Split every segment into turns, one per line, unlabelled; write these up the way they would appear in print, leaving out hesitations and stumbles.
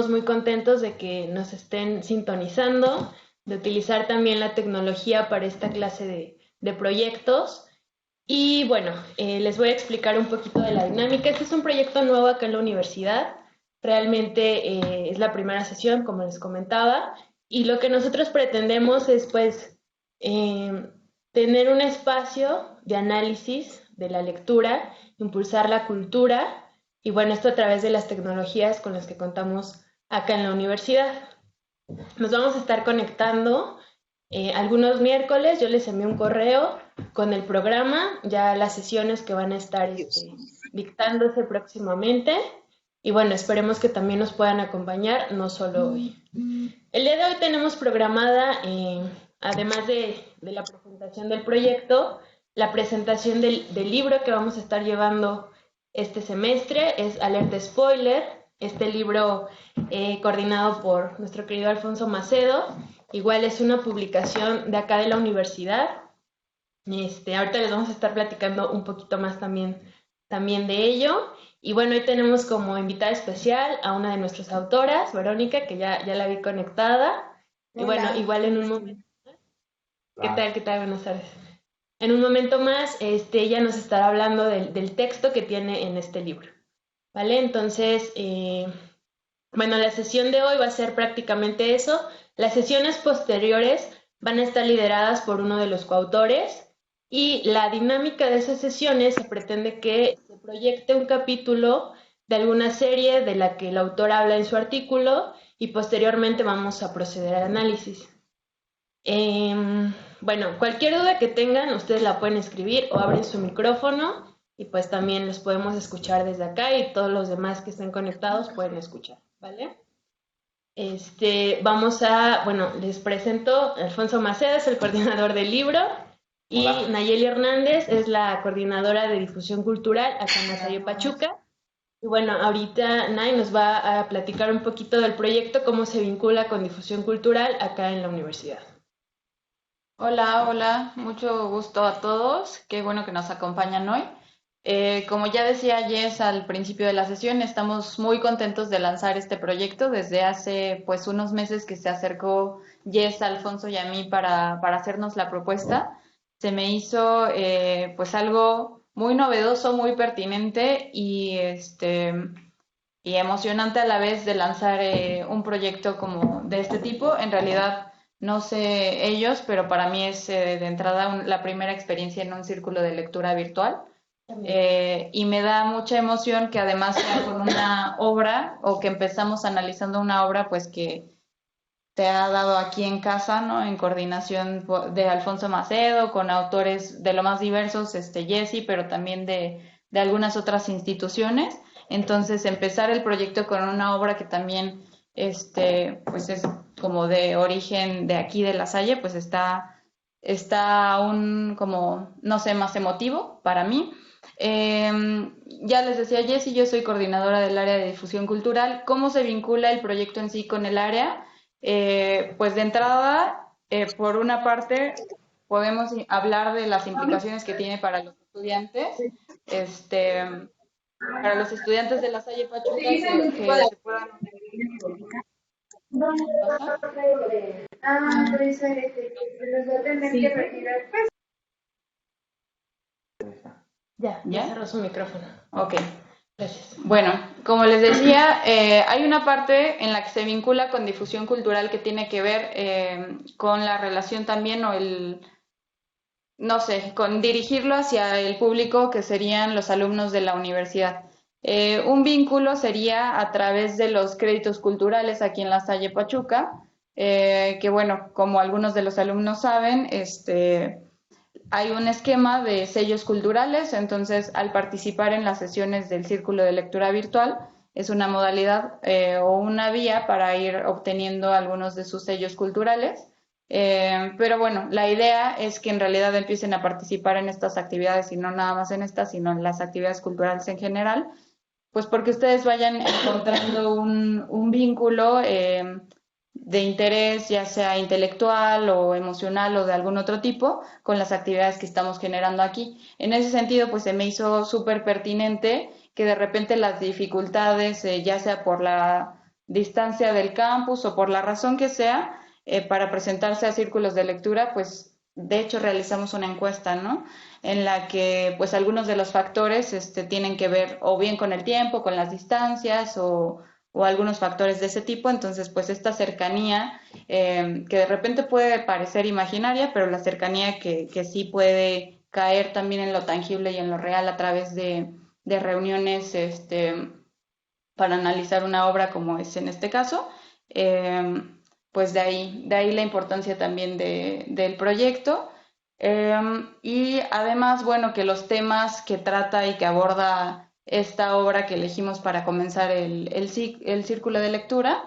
estamos muy contentos de que nos estén sintonizando, de utilizar también la tecnología para esta clase de proyectos. Y bueno, les voy a explicar un poquito de la dinámica. Este es un proyecto nuevo acá en la universidad. Realmente es la primera sesión, como les comentaba, y lo que nosotros pretendemos es pues eh, tener un espacio de análisis de la lectura, impulsar la cultura, y bueno, esto a través de las tecnologías con las que contamos acá en la universidad. Nos vamos a estar conectando algunos miércoles. Yo les envío un correo con el programa, ya las sesiones que van a estar dictándose próximamente. Y bueno, esperemos que también nos puedan acompañar, no solo hoy. El día de hoy tenemos programada, además de la presentación del proyecto, la presentación del libro que vamos a estar llevando este semestre. Es Alerta Spoiler, este libro coordinado por nuestro querido Alfonso Macedo. Igual es una publicación de acá de la universidad. Ahorita les vamos a estar platicando un poquito más también de ello. Y bueno, hoy tenemos como invitada especial a una de nuestras autoras, Verónica, que ya la vi conectada. Y bueno,
Hola.
igual en un momento. ¿Qué tal? ¿Qué tal? Buenas tardes. En un momento más, ella nos estará hablando del texto que tiene en este libro. ¿Vale? Entonces, bueno, la sesión de hoy va a ser prácticamente eso. Las sesiones posteriores van a estar lideradas por uno de los coautores y la dinámica de esas sesiones se pretende que se proyecte un capítulo de alguna serie de la que el autor habla en su artículo y posteriormente vamos a proceder al análisis. Bueno, cualquier duda que tengan, ustedes la pueden escribir o abren su micrófono y pues también los podemos escuchar desde acá y todos los demás que estén conectados pueden escuchar, ¿vale? Bueno, les presento, Alfonso Macedo es el coordinador del libro y
Hola.
Nayeli Hernández es la coordinadora de difusión cultural acá en Nazario Pachuca. Y bueno, ahorita Nay nos va a platicar un poquito del proyecto, cómo se vincula con difusión cultural acá en la universidad.
Hola, hola, mucho gusto a todos, qué bueno que nos acompañan hoy. Como ya decía Jess al principio de la sesión, estamos muy contentos de lanzar este proyecto desde hace pues unos meses que se acercó Jess, Alfonso y a mí para hacernos la propuesta. Se me hizo pues algo muy novedoso, muy pertinente y emocionante a la vez de lanzar un proyecto como de este tipo. En realidad, no sé ellos, pero para mí es de entrada la primera experiencia en un círculo de lectura virtual. Y me da mucha emoción que además sea con una obra o que empezamos analizando una obra pues que se ha dado aquí en casa, ¿no? En coordinación de Alfonso Macedo, con autores de lo más diversos, Jesse, pero también de algunas otras instituciones. Entonces, empezar el proyecto con una obra que también, pues es como de origen de aquí de La Salle, pues está aún como, no sé, más emotivo para mí. Ya les decía Jessy, yo soy coordinadora del área de difusión cultural. ¿Cómo se vincula el proyecto en sí con el área? Pues de entrada, por una parte, podemos hablar de las implicaciones que tiene para los estudiantes. Este, para los estudiantes de La Salle Pachuca que se puedan... ¿Qué pasa?
Por eso eres que los va a tener que retirar.
Ya
¿Ya?
cerró su micrófono.
Ok.
Gracias.
Bueno, como les decía, hay una parte en la que se vincula con difusión cultural que tiene que ver con la relación también o no sé, con dirigirlo hacia el público que serían los alumnos de la universidad. Un vínculo sería a través de los créditos culturales aquí en La Salle Pachuca, que bueno, como algunos de los alumnos saben, hay un esquema de sellos culturales, entonces al participar en las sesiones del Círculo de Lectura Virtual es una modalidad o una vía para ir obteniendo algunos de sus sellos culturales. Pero bueno, la idea es que en realidad empiecen a participar en estas actividades y no nada más en estas, sino en las actividades culturales en general, pues porque ustedes vayan encontrando un vínculo de interés, ya sea intelectual o emocional o de algún otro tipo, con las actividades que estamos generando aquí. En ese sentido, pues se me hizo súper pertinente que de repente las dificultades, ya sea por distancia del campus o por la razón que sea, para presentarse a círculos de lectura, pues de hecho realizamos una encuesta, ¿no? En la que pues algunos de los factores tienen que ver o bien con el tiempo, con las distancias o algunos factores de ese tipo. Entonces pues esta cercanía que de repente puede parecer imaginaria, pero la cercanía que sí puede caer también en lo tangible y en lo real a través de reuniones para analizar una obra como es en este caso, pues de ahí la importancia también del proyecto. Y además, bueno, que los temas que trata y que aborda esta obra que elegimos para comenzar el círculo de lectura,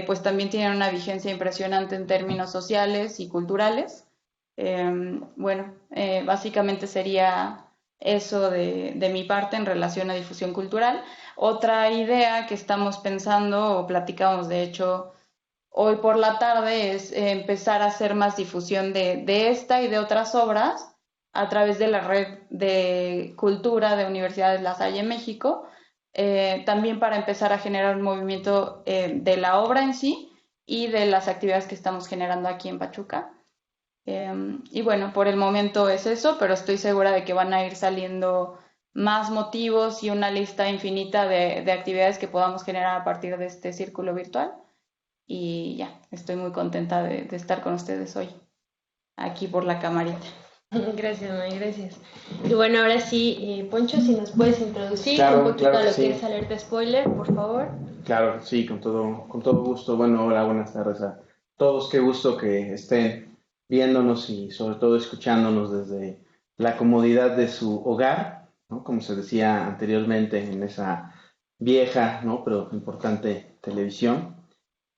pues también tienen una vigencia impresionante en términos sociales y culturales. Bueno, básicamente sería eso de mi parte en relación a difusión cultural. Otra idea que estamos pensando o platicamos de hecho hoy por la tarde es empezar a hacer más difusión de esta y de otras obras a través de la red de cultura de Universidades La Salle en México, también para empezar a generar un movimiento de la obra en sí y de las actividades que estamos generando aquí en Pachuca. Y bueno, por el momento es eso, pero estoy segura de que van a ir saliendo más motivos y una lista infinita de actividades que podamos generar a partir de este círculo virtual. Y ya, estoy muy contenta de estar con ustedes hoy, aquí por la camarita.
Gracias, May, gracias. Y bueno, ahora sí, Poncho, si nos puedes introducir
Claro,
un poquito
claro
a
que
lo
sí.
que es alerta spoiler, por favor.
Claro, sí, con todo gusto. Bueno, hola, buenas tardes a todos. Qué gusto que estén viéndonos y sobre todo escuchándonos desde la comodidad de su hogar, ¿no? Como se decía anteriormente en esa vieja, ¿no? Pero importante televisión.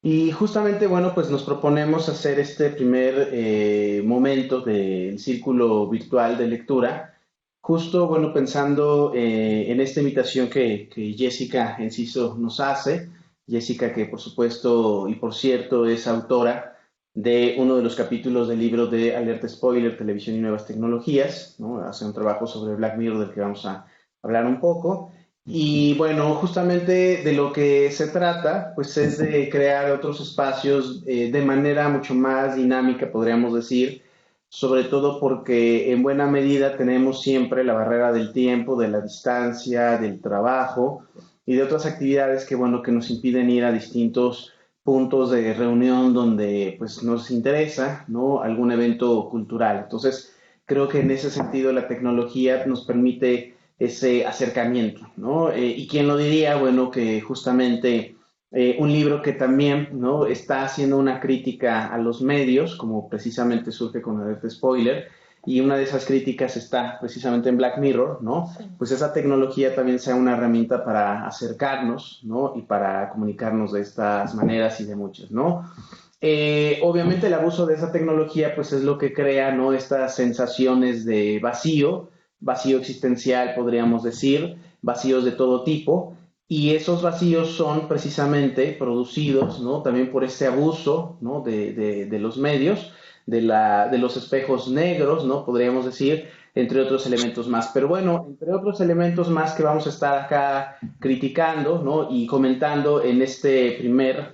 Y justamente, bueno, pues nos proponemos hacer este primer momento del círculo virtual de lectura, justo, bueno, pensando en esta invitación que Jessica Enciso nos hace. Jessica, que por supuesto y por cierto es autora de uno de los capítulos del libro de Alerta Spoiler, Televisión y Nuevas Tecnologías, ¿no? Hace un trabajo sobre Black Mirror del que vamos a hablar un poco. Y bueno, justamente de lo que se trata, pues es de crear otros espacios de manera mucho más dinámica, podríamos decir, sobre todo porque en buena medida tenemos siempre la barrera del tiempo, de la distancia, del trabajo y de otras actividades que, bueno, que nos impiden ir a distintos puntos de reunión donde pues nos interesa, ¿no? Algún evento cultural. Entonces, creo que en ese sentido la tecnología nos permite ese acercamiento, ¿no? Y quién lo diría, bueno, que justamente un libro que también, ¿no? Está haciendo una crítica a los medios, como precisamente surge con Alerta Spoiler, y una de esas críticas está precisamente en Black Mirror, ¿no? Sí. Pues esa tecnología también sea una herramienta para acercarnos, ¿no? Y para comunicarnos de estas maneras y de muchas, ¿no? Obviamente el abuso de esa tecnología pues es lo que crea, ¿no? Estas sensaciones de vacío existencial, podríamos decir, vacíos de todo tipo, y esos vacíos son precisamente producidos, ¿no? También por este abuso, ¿no? de los medios, de los espejos negros, ¿no? Podríamos decir, entre otros elementos más. Pero bueno, entre otros elementos más que vamos a estar acá criticando, ¿no? Y comentando en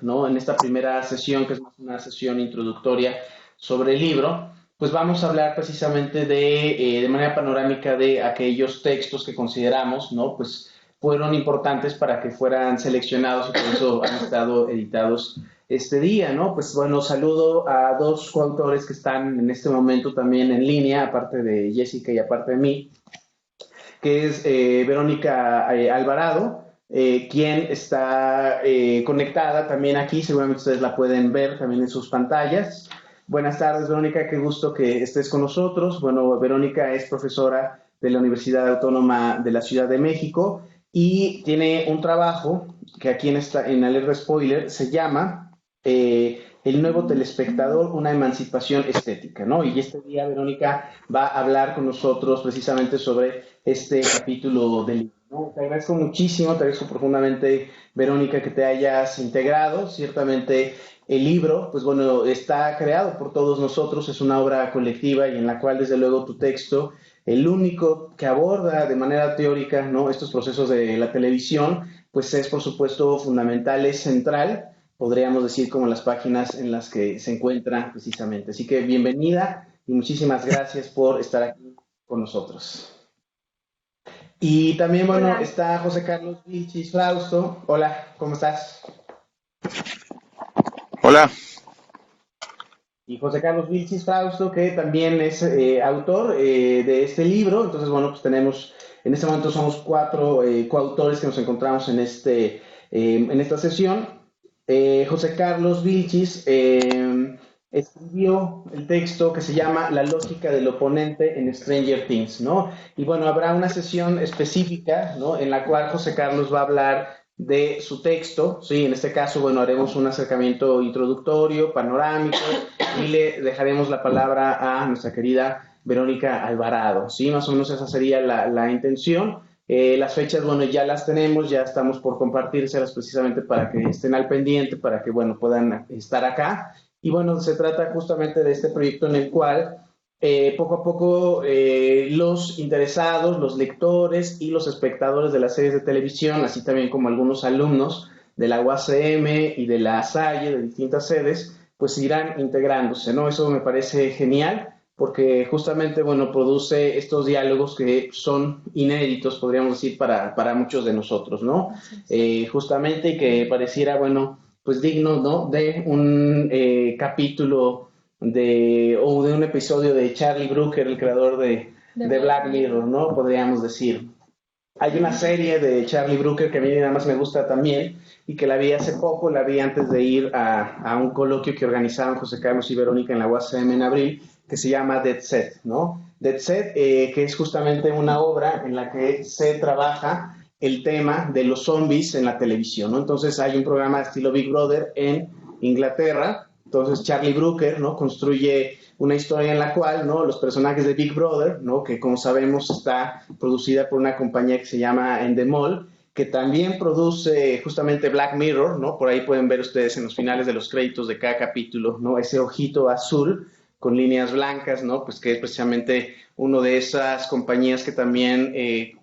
¿no? En esta primera sesión, que es una sesión introductoria sobre el libro, pues vamos a hablar precisamente de manera panorámica de aquellos textos que consideramos, ¿no? Pues fueron importantes para que fueran seleccionados y por eso han estado editados este día, ¿no? Pues bueno, saludo a dos coautores que están en este momento también en línea, aparte de Jessica y aparte de mí, que es Verónica Alvarado, quien está conectada también aquí, seguramente ustedes la pueden ver también en sus pantallas. Buenas tardes, Verónica, qué gusto que estés con nosotros. Bueno, Verónica es profesora de la Universidad Autónoma de la Ciudad de México y tiene un trabajo que aquí en Alerta Spoiler se llama El nuevo telespectador, una emancipación estética, ¿no? Y este día Verónica va a hablar con nosotros precisamente sobre este capítulo del libro, ¿no? Te agradezco muchísimo, te agradezco profundamente, Verónica, que te hayas integrado. Ciertamente el libro, pues bueno, está creado por todos nosotros, es una obra colectiva y en la cual desde luego tu texto, el único que aborda de manera teórica, ¿no? Estos procesos de la televisión, pues es por supuesto fundamental, es central, podríamos decir como las páginas en las que se encuentra precisamente. Así que bienvenida y muchísimas gracias por estar aquí con nosotros. Y también, bueno,
Hola.
está José Carlos Vilchis Frausto. Hola, ¿cómo estás?
Hola,
Y José Carlos Vilchis Frausto, que también es autor de este libro. Entonces, bueno, pues tenemos, en este momento somos cuatro coautores que nos encontramos en esta sesión. José Carlos Vilchis escribió el texto que se llama La lógica del oponente en Stranger Things, ¿no? Y bueno, habrá una sesión específica, ¿no? En la cual José Carlos va a hablar de su texto, ¿sí? En este caso, bueno, haremos un acercamiento introductorio, panorámico, y le dejaremos la palabra a nuestra querida Verónica Alvarado, ¿sí? Más o menos esa sería la intención. Las fechas, bueno, ya las tenemos, ya estamos por compartírselas precisamente para que estén al pendiente, para que, bueno, puedan estar acá. Y bueno, se trata justamente de este proyecto en el cual poco a poco los interesados, los lectores y los espectadores de las series de televisión, así también como algunos alumnos de la UACM y de la Salle, de distintas sedes, pues irán integrándose, ¿no? Eso me parece genial porque justamente, bueno, produce estos diálogos que son inéditos, podríamos decir, para muchos de nosotros, ¿no? Justamente y que pareciera, bueno, pues digno, ¿no? De un capítulo o de un episodio de Charlie Brooker, el creador de Black Mirror, ¿no? Podríamos decir. Hay una serie de Charlie Brooker que a mí nada más me gusta también y que la vi hace poco, la vi antes de ir a un coloquio que organizaban José Carlos y Verónica en la UACM en abril, que se llama Dead Set, ¿no? Dead Set, que es justamente una obra en la que se trabaja el tema de los zombies en la televisión, ¿no? Entonces hay un programa de estilo Big Brother en Inglaterra. Entonces Charlie Brooker, ¿no? Construye una historia en la cual, ¿no? Los personajes de Big Brother, ¿no? Que como sabemos está producida por una compañía que se llama Endemol, que también produce justamente Black Mirror, ¿no? Por ahí pueden ver ustedes en los finales de los créditos de cada capítulo, ¿no? Ese ojito azul con líneas blancas, ¿no? Pues que es precisamente una de esas compañías que también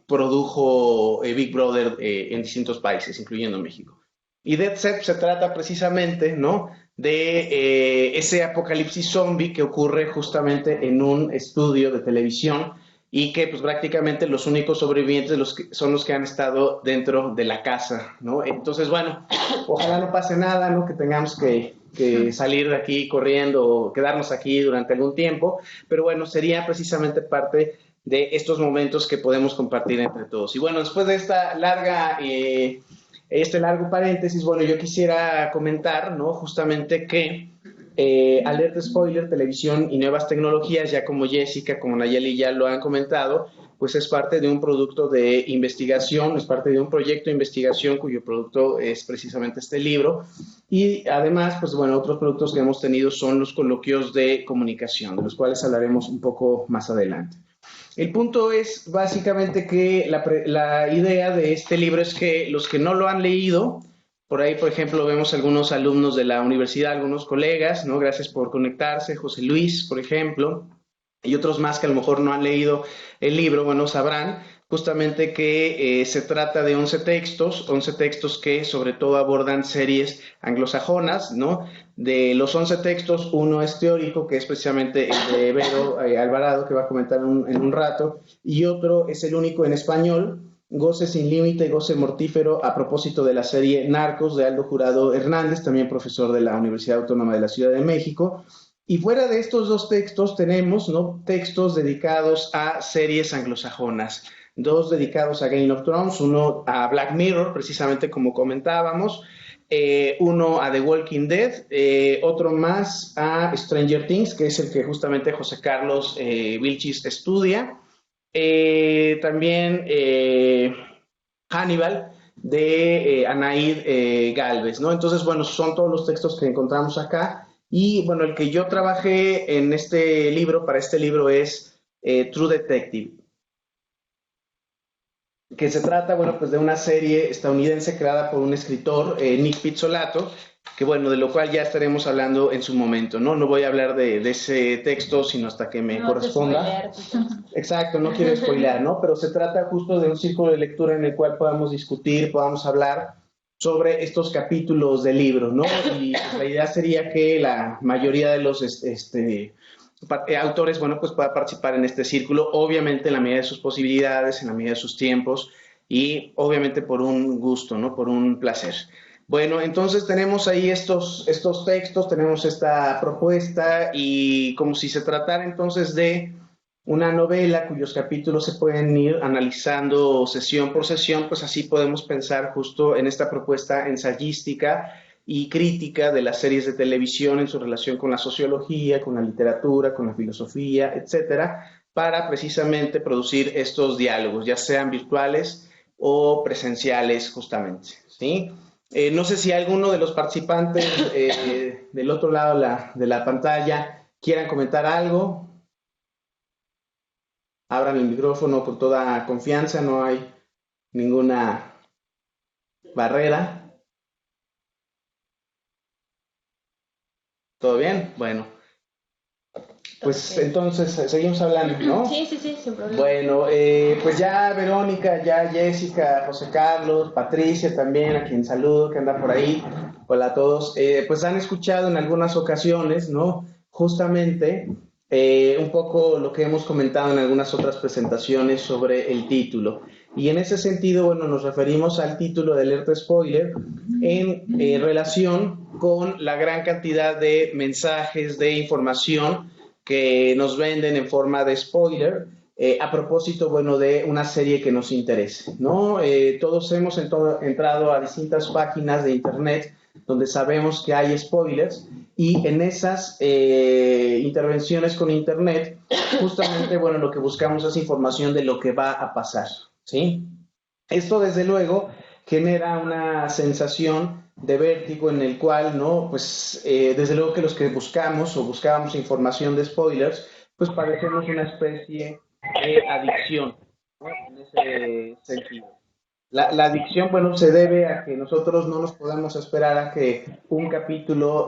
produjo Big Brother en distintos países, incluyendo México. Y Dead Set se trata precisamente, ¿no? De ese apocalipsis zombie que ocurre justamente en un estudio de televisión y que pues prácticamente los únicos sobrevivientes son los que han estado dentro de la casa, ¿no? Entonces, bueno, ojalá no pase nada, ¿no? Que tengamos que salir de aquí corriendo o quedarnos aquí durante algún tiempo, pero bueno, sería precisamente parte de estos momentos que podemos compartir entre todos. Y bueno, después de esta este largo paréntesis, bueno, yo quisiera comentar, ¿no? Justamente que alerta spoiler, televisión y nuevas tecnologías, ya como Jessica, como Nayeli ya lo han comentado, pues es parte de un producto de investigación, es parte de un proyecto de investigación cuyo producto es precisamente este libro. Y además, pues bueno, otros productos que hemos tenido son los coloquios de comunicación, de los cuales hablaremos un poco más adelante. El punto es básicamente que la idea de este libro es que los que no lo han leído, por ahí, por ejemplo, vemos algunos alumnos de la universidad, algunos colegas, ¿no? Gracias por conectarse, José Luis, por ejemplo, y otros más que a lo mejor no han leído el libro, bueno, sabrán justamente que se trata de 11 textos que sobre todo abordan series anglosajonas, ¿no? De los 11 textos, uno es teórico, que es precisamente el de Vero Alvarado, que va a comentar en un rato, y otro es el único en español, Goce sin límite, goce mortífero, a propósito de la serie Narcos de Aldo Jurado Hernández, también profesor de la Universidad Autónoma de la Ciudad de México. Y fuera de estos dos textos tenemos, ¿no? Textos dedicados a series anglosajonas. Dos dedicados a Game of Thrones, uno a Black Mirror, precisamente como comentábamos, uno a The Walking Dead, otro más a Stranger Things, que es el que justamente José Carlos Vilchis estudia. También Hannibal de Anaid Galvez, ¿no? Entonces, bueno, son todos los textos que encontramos acá. Y bueno, el que yo trabajé en este libro, para este libro, es True Detective, que se trata, bueno, pues de una serie estadounidense creada por un escritor, Nick Pizzolatto, que bueno, de lo cual ya estaremos hablando en su momento, ¿no? No voy a hablar de ese texto, sino hasta que me
No te
corresponda.
spoilear tu texto.
Exacto, no quiero spoilear, ¿no? Pero se trata justo de un círculo de lectura en el cual podamos discutir, podamos hablar sobre estos capítulos del libro, ¿no? Y pues, la idea sería que la mayoría de los autores, bueno, pues pueda participar en este círculo, obviamente en la medida de sus posibilidades, en la medida de sus tiempos y obviamente por un gusto, ¿no? Por un placer. Bueno, entonces tenemos ahí estos textos, tenemos esta propuesta y como si se tratara entonces de una novela cuyos capítulos se pueden ir analizando sesión por sesión, pues así podemos pensar justo en esta propuesta ensayística y crítica de las series de televisión en su relación con la sociología, con la literatura, con la filosofía, etcétera, para precisamente producir estos diálogos, ya sean virtuales o presenciales justamente, ¿sí? No sé si alguno de los participantes del otro lado de la pantalla quieran comentar algo. Abran el micrófono con toda confianza, no hay ninguna barrera. ¿Todo bien? Bueno, pues entonces seguimos hablando, ¿no?
Sí, sin problema.
Bueno, pues ya Verónica, ya Jessica, José Carlos, Patricia también, a quien saludo, que anda por ahí. Hola a todos. Pues han escuchado en algunas ocasiones, ¿no? Justamente un poco lo que hemos comentado en algunas otras presentaciones sobre el título. Y en ese sentido, bueno, nos referimos al título de alerta spoiler en relación con la gran cantidad de mensajes, de información que nos venden en forma de spoiler a propósito, bueno, de una serie que nos interese, ¿no? Todos hemos entrado a distintas páginas de internet donde sabemos que hay spoilers y en esas intervenciones con internet, justamente, bueno, lo que buscamos es información de lo que va a pasar, ¿sí? Esto, desde luego, genera una sensación de vértigo en el cual, ¿no? Pues, desde luego que los que buscamos o buscábamos información de spoilers, pues padecemos una especie de adicción, ¿no? En ese sentido. La adicción, bueno, se debe a que nosotros no nos podemos esperar a que un capítulo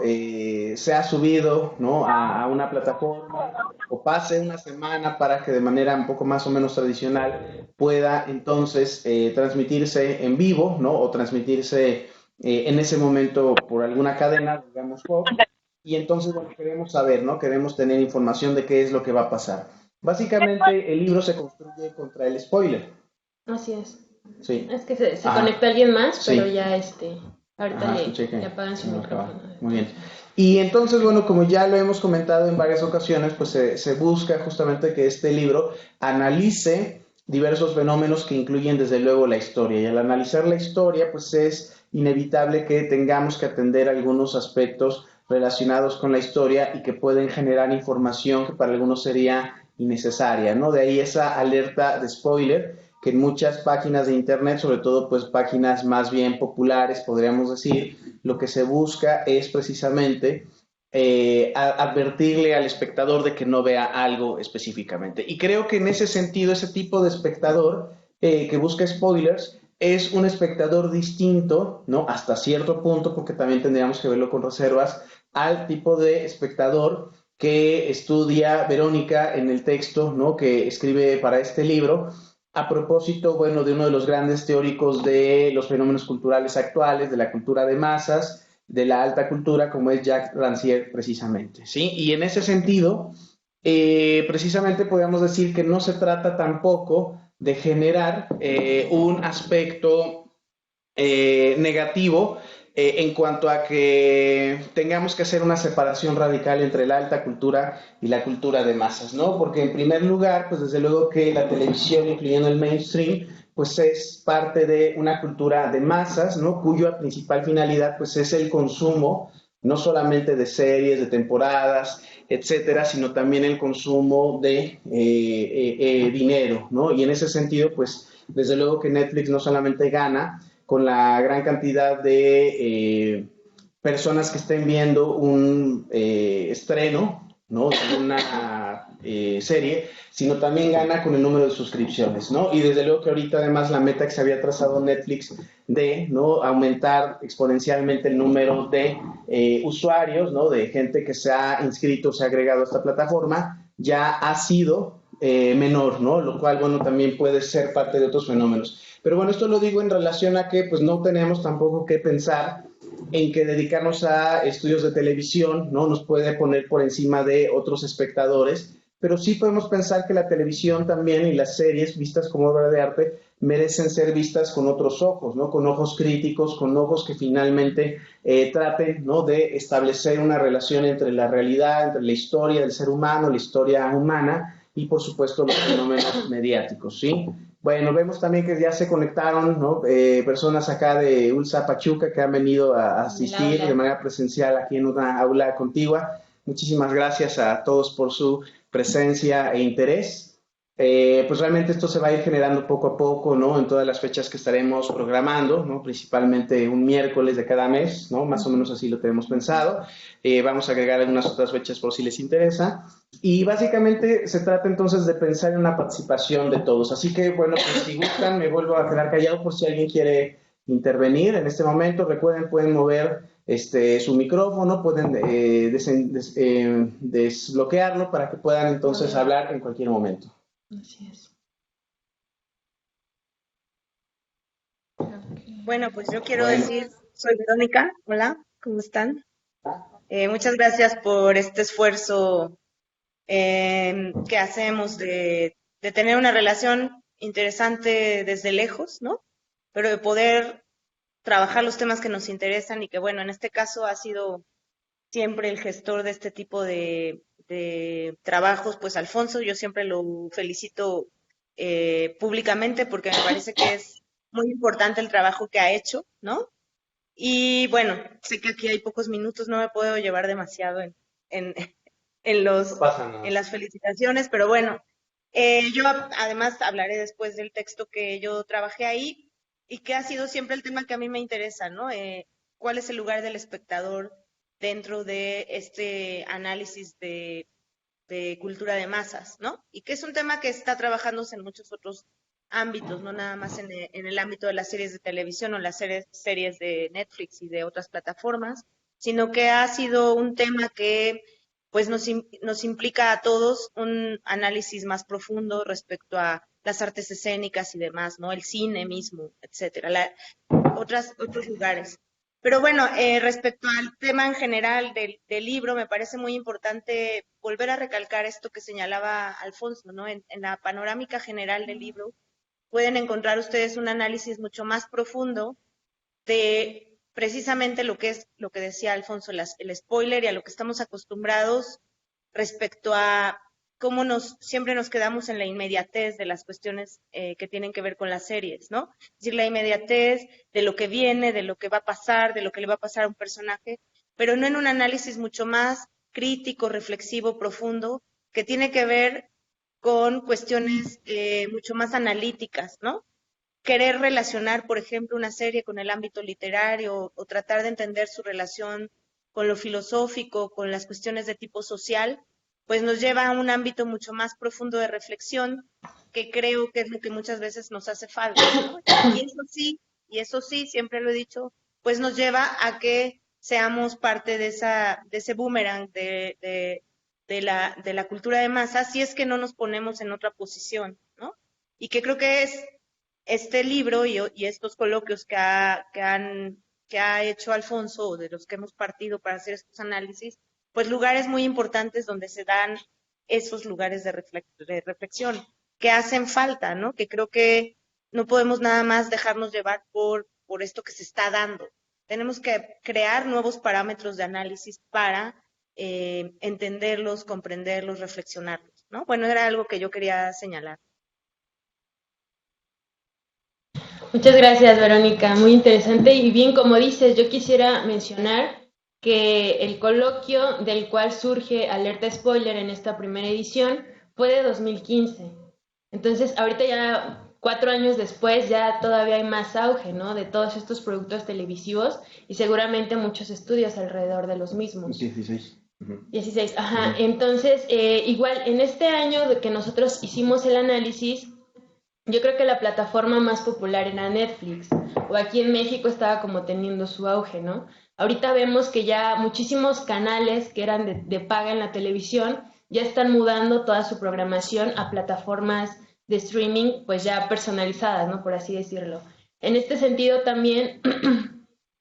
sea subido, ¿no? A una plataforma o pase una semana para que de manera un poco más o menos tradicional pueda entonces transmitirse en vivo, ¿no? O transmitirse en ese momento por alguna cadena, digamos, Fox. Y entonces, bueno, queremos saber, ¿no? Queremos tener información de qué es lo que va a pasar. Básicamente, el libro se construye contra el spoiler.
Así es.
Sí.
Es que se conecta alguien más, pero
Sí.
ya ahorita le apagan su
no,
micrófono.
Muy bien. Y entonces, bueno, como ya lo hemos comentado en varias ocasiones, pues se busca justamente que este libro analice diversos fenómenos que incluyen desde luego la historia. Y al analizar la historia, pues es inevitable que tengamos que atender algunos aspectos relacionados con la historia y que pueden generar información que para algunos sería innecesaria, ¿no? De ahí esa alerta de spoiler que en muchas páginas de internet, sobre todo pues páginas más bien populares, podríamos decir, lo que se busca es precisamente advertirle al espectador de que no vea algo específicamente. Y creo que en ese sentido, ese tipo de espectador que busca spoilers es un espectador distinto, ¿no? Hasta cierto punto, porque también tendríamos que verlo con reservas, al tipo de espectador que estudia Verónica en el texto, ¿no? Que escribe para este libro, a propósito, bueno, de uno de los grandes teóricos de los fenómenos culturales actuales, de la cultura de masas, de la alta cultura, como es Jacques Rancière, precisamente, ¿sí? Y en ese sentido, precisamente podríamos decir que no se trata tampoco de generar un aspecto negativo en cuanto a que tengamos que hacer una separación radical entre la alta cultura y la cultura de masas, ¿no? Porque en primer lugar, pues desde luego que la televisión, incluyendo el mainstream, pues es parte de una cultura de masas, ¿no? Cuya principal finalidad, pues es el consumo, no solamente de series, de temporadas, etcétera, sino también el consumo de dinero, ¿no? Y en ese sentido, pues desde luego que Netflix no solamente gana con la gran cantidad de personas que estén viendo un estreno, ¿no? De una serie, sino también gana con el número de suscripciones, ¿no? Y desde luego que ahorita además la meta que se había trazado Netflix de, ¿no?, aumentar exponencialmente el número de usuarios, ¿no?, de gente que se ha inscrito, se ha agregado a esta plataforma, ya ha sido menor, ¿no? Lo cual, bueno, también puede ser parte de otros fenómenos. Pero bueno, esto lo digo en relación a que pues no tenemos tampoco que pensar en que dedicarnos a estudios de televisión, ¿no?, nos puede poner por encima de otros espectadores, pero sí podemos pensar que la televisión también y las series vistas como obra de arte merecen ser vistas con otros ojos, ¿no?, con ojos críticos, con ojos que finalmente traten, ¿no?, de establecer una relación entre la realidad, entre la historia del ser humano, la historia humana y por supuesto los fenómenos mediáticos, ¿sí? Bueno, vemos también que ya se conectaron, ¿no?, personas acá de ULSA Pachuca que han venido a asistir de manera presencial aquí en una aula contigua. Muchísimas gracias a todos por su presencia e interés. Pues realmente esto se va a ir generando poco a poco, ¿no?, en todas las fechas que estaremos programando, ¿no?, principalmente un miércoles de cada mes, ¿no?, más o menos así lo tenemos pensado. Vamos a agregar algunas otras fechas por si les interesa. Y básicamente se trata entonces de pensar en una participación de todos. Así que, bueno, pues si gustan, me vuelvo a quedar callado por si alguien quiere intervenir en este momento. Recuerden, pueden mover su micrófono, pueden desbloquearlo para que puedan entonces hablar en cualquier momento.
Así es.
Bueno, pues yo quiero decir, soy Verónica, hola, ¿cómo están? Muchas gracias por este esfuerzo que hacemos de tener una relación interesante desde lejos, ¿no? Pero de poder trabajar los temas que nos interesan y que, bueno, en este caso ha sido siempre el gestor de este tipo de trabajos, pues Alfonso, yo siempre lo felicito públicamente porque me parece que es muy importante el trabajo que ha hecho, ¿no? Y bueno, sé que aquí hay pocos minutos, no me puedo llevar demasiado en,
No pasa nada.
en las felicitaciones, pero bueno, yo además hablaré después del texto que yo trabajé ahí y que ha sido siempre el tema que a mí me interesa, ¿no? ¿Cuál es el lugar del espectador dentro de este análisis de cultura de masas, ¿no? Y que es un tema que está trabajándose en muchos otros ámbitos, no nada más en el ámbito de las series de televisión o las series de Netflix y de otras plataformas, sino que ha sido un tema que pues nos implica a todos un análisis más profundo respecto a las artes escénicas y demás, ¿no? El cine mismo, etcétera, otros lugares. Pero bueno, respecto al tema en general del libro, me parece muy importante volver a recalcar esto que señalaba Alfonso, ¿no? En la panorámica general del libro pueden encontrar ustedes un análisis mucho más profundo de precisamente lo que es lo que decía Alfonso, el spoiler y a lo que estamos acostumbrados respecto a cómo siempre nos quedamos en la inmediatez de las cuestiones que tienen que ver con las series, ¿no? Es decir, la inmediatez de lo que viene, de lo que va a pasar, de lo que le va a pasar a un personaje, pero no en un análisis mucho más crítico, reflexivo, profundo, que tiene que ver con cuestiones mucho más analíticas, ¿no? Querer relacionar, por ejemplo, una serie con el ámbito literario o tratar de entender su relación con lo filosófico, con las cuestiones de tipo social, pues nos lleva a un ámbito mucho más profundo de reflexión, que creo que es lo que muchas veces nos hace falta, ¿no? Y eso sí, siempre lo he dicho, pues nos lleva a que seamos parte de ese boomerang de la cultura de masa, si es que no nos ponemos en otra posición, ¿no? Y que creo que es este libro y estos coloquios que ha hecho Alfonso, o de los que hemos partido para hacer estos análisis, pues lugares muy importantes donde se dan esos lugares de reflexión que hacen falta, ¿no? Que creo que no podemos nada más dejarnos llevar por esto que se está dando. Tenemos que crear nuevos parámetros de análisis para entenderlos, comprenderlos, reflexionarlos, ¿no? Bueno, era algo que yo quería señalar.
Muchas gracias, Verónica. Muy interesante. Y bien, como dices, yo quisiera mencionar que el coloquio del cual surge Alerta Spoiler en esta primera edición fue de 2015. Entonces, ahorita ya 4 años después, ya todavía hay más auge, ¿no?, de todos estos productos televisivos y seguramente muchos estudios alrededor de los mismos.
16.
16, ajá. Entonces, igual, en este año de que nosotros hicimos el análisis, yo creo que la plataforma más popular era Netflix, o aquí en México estaba como teniendo su auge, ¿no? Ahorita vemos que ya muchísimos canales que eran de paga en la televisión ya están mudando toda su programación a plataformas de streaming, pues ya personalizadas, ¿no? Por así decirlo. En este sentido también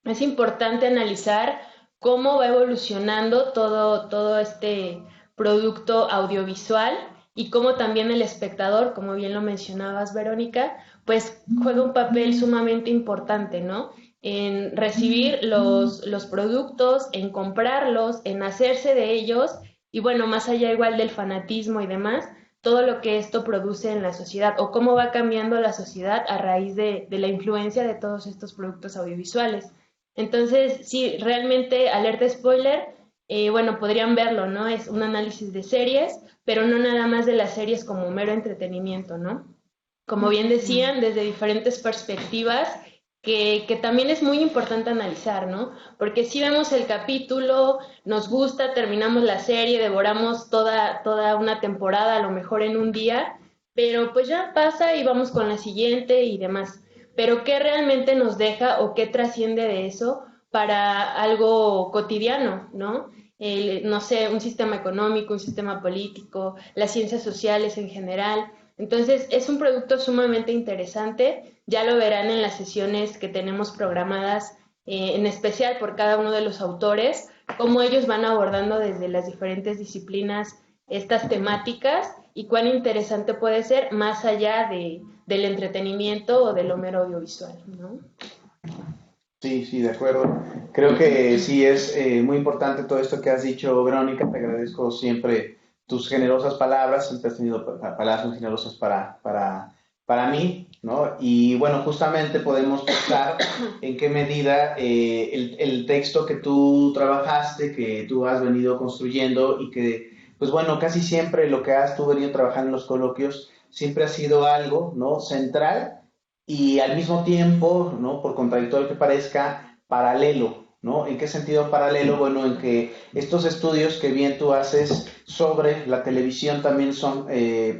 es importante analizar cómo va evolucionando todo este producto audiovisual y cómo también el espectador, como bien lo mencionabas, Verónica, pues juega un papel sumamente importante, ¿no? En recibir los productos, en comprarlos, en hacerse de ellos y bueno, más allá igual del fanatismo y demás, todo lo que esto produce en la sociedad o cómo va cambiando la sociedad a raíz de la influencia de todos estos productos audiovisuales. Entonces, sí, realmente, alerta spoiler, bueno, podrían verlo, ¿no? Es un análisis de series, pero no nada más de las series como mero entretenimiento, ¿no? Como bien decían, desde diferentes perspectivas, que también es muy importante analizar, ¿no? Porque si vemos el capítulo, nos gusta, terminamos la serie, devoramos toda una temporada, a lo mejor en un día, pero pues ya pasa y vamos con la siguiente y demás. Pero ¿qué realmente nos deja o qué trasciende de eso para algo cotidiano, ¿no? No sé, un sistema económico, un sistema político, las ciencias sociales en general. Entonces, es un producto sumamente interesante. Ya lo verán en las sesiones que tenemos programadas, en especial por cada uno de los autores, cómo ellos van abordando desde las diferentes disciplinas estas temáticas y cuán interesante puede ser más allá del entretenimiento o del lo mero audiovisual, ¿no?
Sí, sí, de acuerdo. Creo que sí es muy importante todo esto que has dicho, Verónica. Te agradezco siempre tus generosas palabras. Siempre has tenido palabras muy generosas para mí, ¿no? Y bueno, justamente podemos pensar en qué medida el texto que tú trabajaste, que tú has venido construyendo y que, pues bueno, casi siempre lo que has tú venido trabajando en los coloquios siempre ha sido algo, ¿no? Central y al mismo tiempo, ¿no? Por contradictorio que parezca, paralelo, ¿no? ¿En qué sentido paralelo? Bueno, en que estos estudios que bien tú haces sobre la televisión también son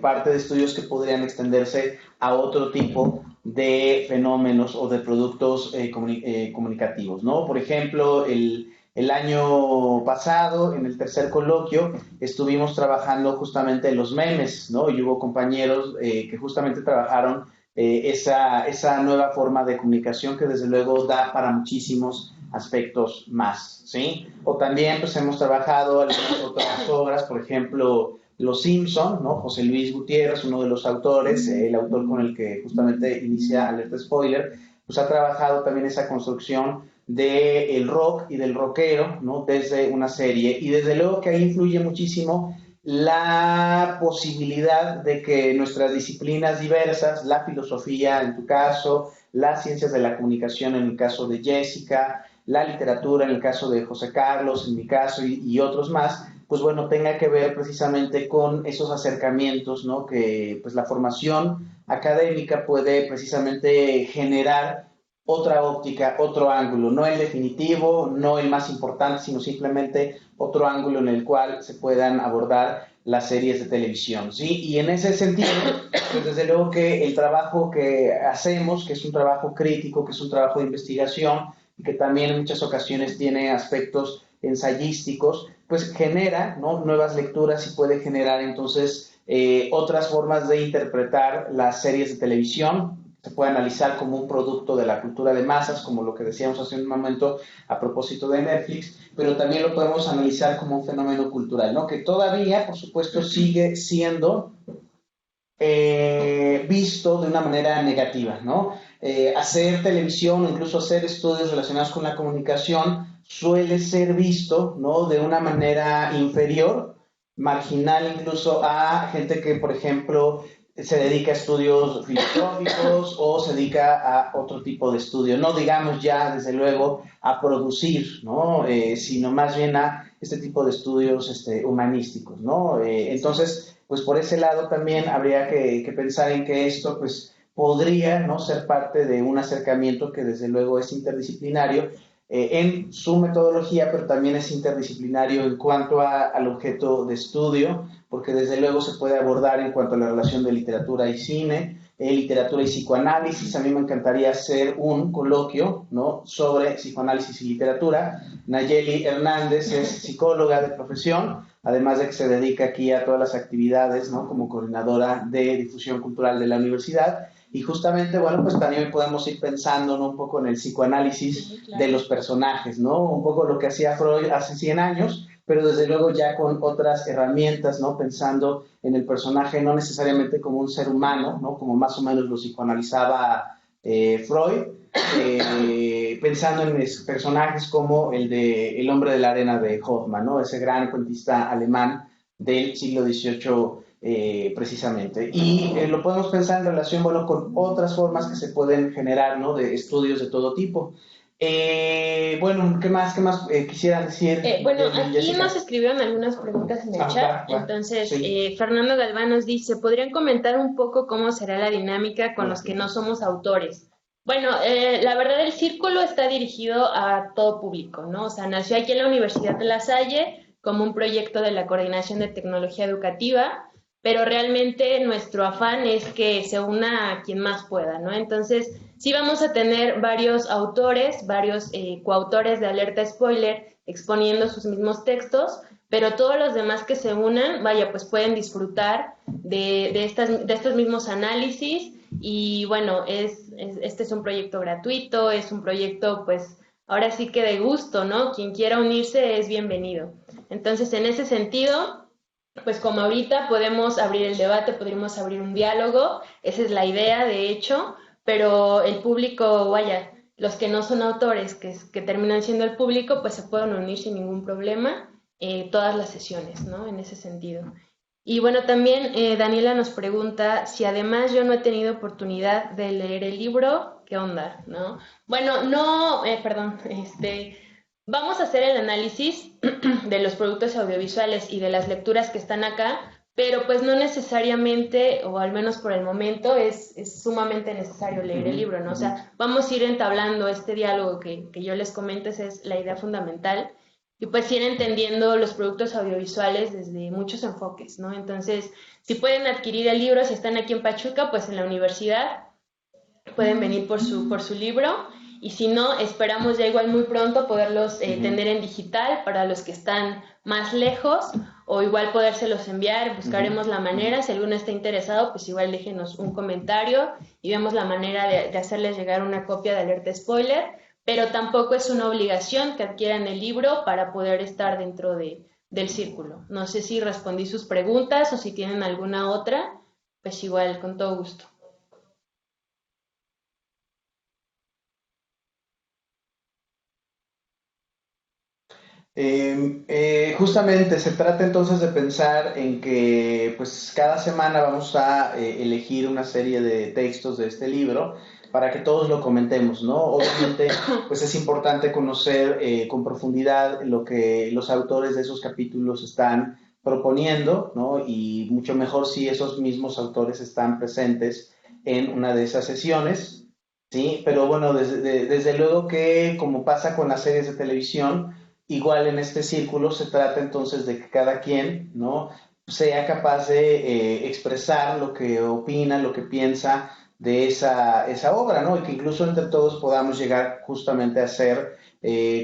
parte de estudios que podrían extenderse a otro tipo de fenómenos o de productos comunicativos, ¿no? Por ejemplo, el año pasado, en el tercer coloquio, estuvimos trabajando justamente los memes, ¿no? Y hubo compañeros que justamente trabajaron esa nueva forma de comunicación que desde luego da para muchísimos aspectos más, ¿sí? O también pues hemos trabajado algunas otras obras, por ejemplo, Los Simpson, ¿no? José Luis Gutiérrez, uno de los autores, el autor con el que justamente inicia Alerta Spoiler, pues ha trabajado también esa construcción del rock y del rockero, ¿no? Desde una serie, y desde luego que ahí influye muchísimo la posibilidad de que nuestras disciplinas diversas, la filosofía en tu caso, las ciencias de la comunicación en el caso de Jessica, la literatura en el caso de José Carlos, en mi caso y otros más, pues bueno, tenga que ver precisamente con esos acercamientos, ¿no? Que pues la formación académica puede precisamente generar otra óptica, otro ángulo, no el definitivo, no el más importante, sino simplemente otro ángulo en el cual se puedan abordar las series de televisión, ¿sí? Y en ese sentido, pues desde luego que el trabajo que hacemos, que es un trabajo crítico, que es un trabajo de investigación, y que también en muchas ocasiones tiene aspectos ensayísticos, pues genera, ¿no? Nuevas lecturas y puede generar entonces otras formas de interpretar las series de televisión. Se puede analizar como un producto de la cultura de masas, como lo que decíamos hace un momento a propósito de Netflix, pero también lo podemos analizar como un fenómeno cultural, ¿no? Que todavía, por supuesto, sigue siendo visto de una manera negativa, ¿no? Hacer televisión o incluso hacer estudios relacionados con la comunicación suele ser visto, ¿no? De una manera inferior, marginal incluso a gente que, por ejemplo, se dedica a estudios filosóficos o se dedica a otro tipo de estudio, no digamos ya desde luego a producir, ¿no? Sino más bien a este tipo de estudios humanísticos, ¿no? Entonces, pues por ese lado también habría que pensar en que esto pues podría, ¿no? Ser parte de un acercamiento que desde luego es interdisciplinario en su metodología, pero también es interdisciplinario en cuanto al objeto de estudio, porque desde luego se puede abordar en cuanto a la relación de literatura y cine, literatura y psicoanálisis. A mí me encantaría hacer un coloquio, ¿no?, sobre psicoanálisis y literatura. Nayeli Hernández es psicóloga de profesión, además de que se dedica aquí a todas las actividades, ¿no?, como coordinadora de difusión cultural de la universidad. Y justamente, bueno, pues también podemos ir pensando, ¿no?, un poco en el psicoanálisis, sí, claro, de los personajes, ¿no? Un poco lo que hacía Freud hace 100 años, pero desde luego ya con otras herramientas, ¿no?, pensando en el personaje no necesariamente como un ser humano, ¿no?, como más o menos lo psicoanalizaba Freud, pensando en personajes como el de El hombre de la arena de Hoffmann, ¿no?, ese gran cuentista alemán del siglo XVIII, precisamente. Y lo podemos pensar en relación, bueno, con otras formas que se pueden generar, ¿no?, de estudios de todo tipo. Bueno, ¿qué más quisiera decir?
Bueno, aquí Jessica nos escribieron algunas preguntas en el chat. Entonces, sí. Fernando Galván nos dice, ¿podrían comentar un poco cómo será la dinámica con los que no somos autores? Bueno, la verdad, el círculo está dirigido a todo público, ¿no? O sea, nació aquí en la Universidad de La Salle como un proyecto de la Coordinación de Tecnología Educativa, pero realmente nuestro afán es que se una a quien más pueda, ¿no? Entonces, sí vamos a tener varios autores, varios coautores de Alerta Spoiler exponiendo sus mismos textos, pero todos los demás que se unan, vaya, pues pueden disfrutar de estos mismos análisis y bueno, este es un proyecto gratuito, es un proyecto pues ahora sí que de gusto, ¿no? Quien quiera unirse es bienvenido. Entonces, en ese sentido, pues como ahorita podemos abrir el debate, podríamos abrir un diálogo, esa es la idea, de hecho, pero el público, vaya, los que no son autores, que terminan siendo el público, pues se pueden unir sin ningún problema todas las sesiones, ¿no? En ese sentido. Y bueno, también Daniela nos pregunta si además yo no he tenido oportunidad de leer el libro, ¿qué onda, no? Bueno, no, perdón, vamos a hacer el análisis de los productos audiovisuales y de las lecturas que están acá, pero pues no necesariamente, o al menos por el momento, es sumamente necesario leer el libro, ¿no? O sea, vamos a ir entablando este diálogo que yo les comento, esa es la idea fundamental, y pues ir entendiendo los productos audiovisuales desde muchos enfoques, ¿no? Entonces, si pueden adquirir el libro, si están aquí en Pachuca, pues en la universidad pueden venir por su libro, y si no, esperamos ya igual muy pronto poderlos tener en digital para los que están más lejos, o igual podérselos enviar, buscaremos la manera, si alguno está interesado, pues igual déjenos un comentario y vemos la manera de hacerles llegar una copia de Alerta Spoiler, pero tampoco es una obligación que adquieran el libro para poder estar dentro del círculo. No sé si respondí sus preguntas o si tienen alguna otra, pues igual, con todo gusto.
Justamente se trata entonces de pensar en que pues cada semana vamos a elegir una serie de textos de este libro para que todos lo comentemos, ¿no? Obviamente pues es importante conocer con profundidad lo que los autores de esos capítulos están proponiendo, ¿no? Y mucho mejor si esos mismos autores están presentes en una de esas sesiones, ¿sí? Pero bueno, desde luego que como pasa con las series de televisión, igual en este círculo se trata entonces de que cada quien, ¿no?, sea capaz de expresar lo que opina, lo que piensa de esa obra, ¿no? Y que incluso entre todos podamos llegar justamente a hacer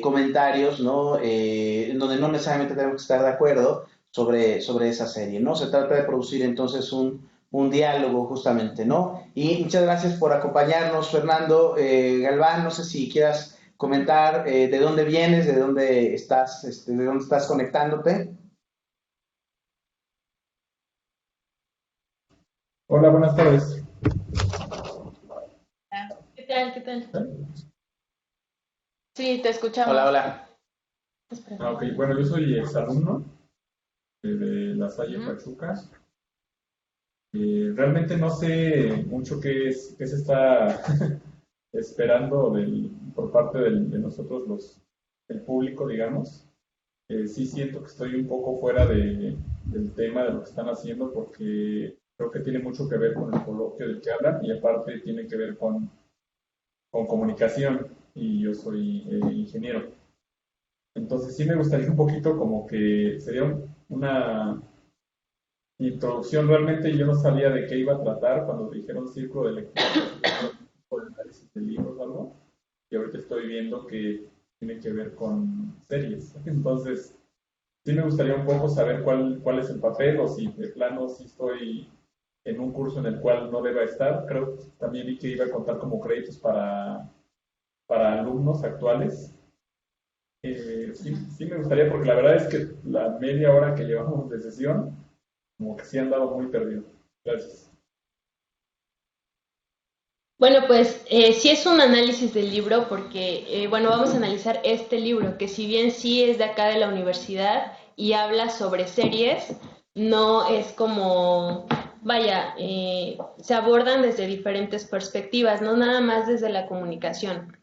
comentarios, ¿no? En donde no necesariamente tenemos que estar de acuerdo sobre esa serie, ¿no? Se trata de producir entonces un diálogo justamente, ¿no? Y muchas gracias por acompañarnos, Fernando Galván, no sé si quieras comentar de dónde vienes, de dónde estás conectándote.
Hola, buenas tardes.
¿Qué tal?
Sí, te escuchamos.
Hola.
Ok, bueno, yo soy exalumno de La Salle Pachuca. Realmente no sé mucho qué se está esperando por parte de nosotros, el público, digamos. Sí siento que estoy un poco fuera del tema de lo que están haciendo, porque creo que tiene mucho que ver con el coloquio del que hablan y aparte tiene que ver con comunicación. y yo soy ingeniero. Entonces sí me gustaría un poquito como que sería una introducción. Realmente yo no sabía de qué iba a tratar cuando dijeron círculo de lectura, por análisis de libros o algo, y ahorita estoy viendo que tiene que ver con series. Entonces sí me gustaría un poco saber cuál es el papel, o si de plano sí estoy en un curso en el cual no deba estar. Creo que también vi que iba a contar como créditos para alumnos actuales. Sí me gustaría, porque la verdad es que la media hora que llevamos de sesión, como que sí han dado muy perdido. Gracias.
Bueno, pues sí es un análisis del libro porque, bueno, vamos a analizar este libro, que si bien sí es de acá de la universidad y habla sobre series, no es como, vaya, se abordan desde diferentes perspectivas, no nada más desde la comunicación.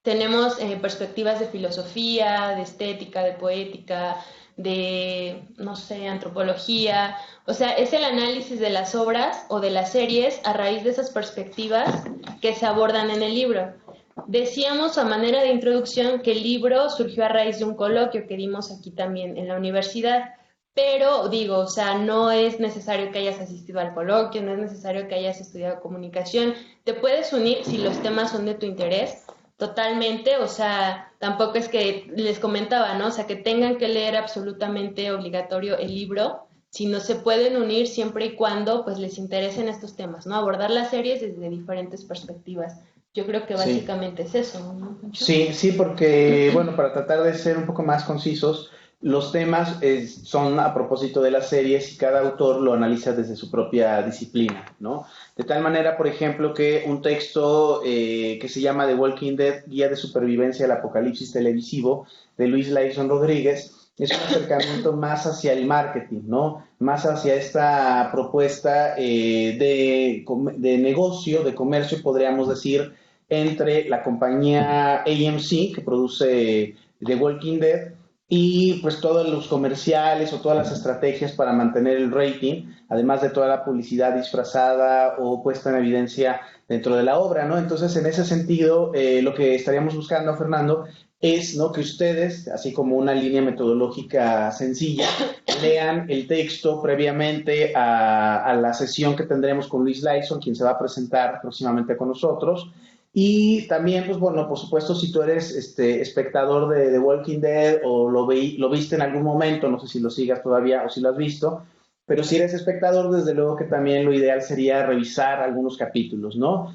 Tenemos perspectivas de filosofía, de estética, de poética, de, no sé, antropología. O sea, es el análisis de las obras o de las series a raíz de esas perspectivas que se abordan en el libro. Decíamos a manera de introducción que el libro surgió a raíz de un coloquio que dimos aquí también en la universidad. Pero digo, o sea, no es necesario que hayas asistido al coloquio, no es necesario que hayas estudiado comunicación. Te puedes unir si los temas son de tu interés. Totalmente, o sea, tampoco es que les comentaba, ¿no? O sea, que tengan que leer absolutamente obligatorio el libro, sino se pueden unir siempre y cuando pues les interesen estos temas, ¿no? Abordar las series desde diferentes perspectivas. Yo creo que básicamente es eso, ¿no?
Sí, porque, bueno, para tratar de ser un poco más concisos, los temas son a propósito de las series y cada autor lo analiza desde su propia disciplina, ¿no? De tal manera, por ejemplo, que un texto que se llama The Walking Dead, Guía de Supervivencia al Apocalipsis Televisivo, de Luis Layson Rodríguez, es un acercamiento más hacia el marketing, ¿no? Más hacia esta propuesta de negocio, de comercio, podríamos decir, entre la compañía AMC, que produce The Walking Dead, y pues todos los comerciales o todas las estrategias para mantener el rating, además de toda la publicidad disfrazada o puesta en evidencia dentro de la obra, ¿no? Entonces, en ese sentido, lo que estaríamos buscando, Fernando, es, ¿no?, que ustedes, así como una línea metodológica sencilla, lean el texto previamente a la sesión que tendremos con Luis Layson, quien se va a presentar próximamente con nosotros. Y también, pues bueno, por supuesto, si tú eres espectador de The Walking Dead o lo viste en algún momento, no sé si lo sigas todavía o si lo has visto, pero si eres espectador, desde luego que también lo ideal sería revisar algunos capítulos, ¿no?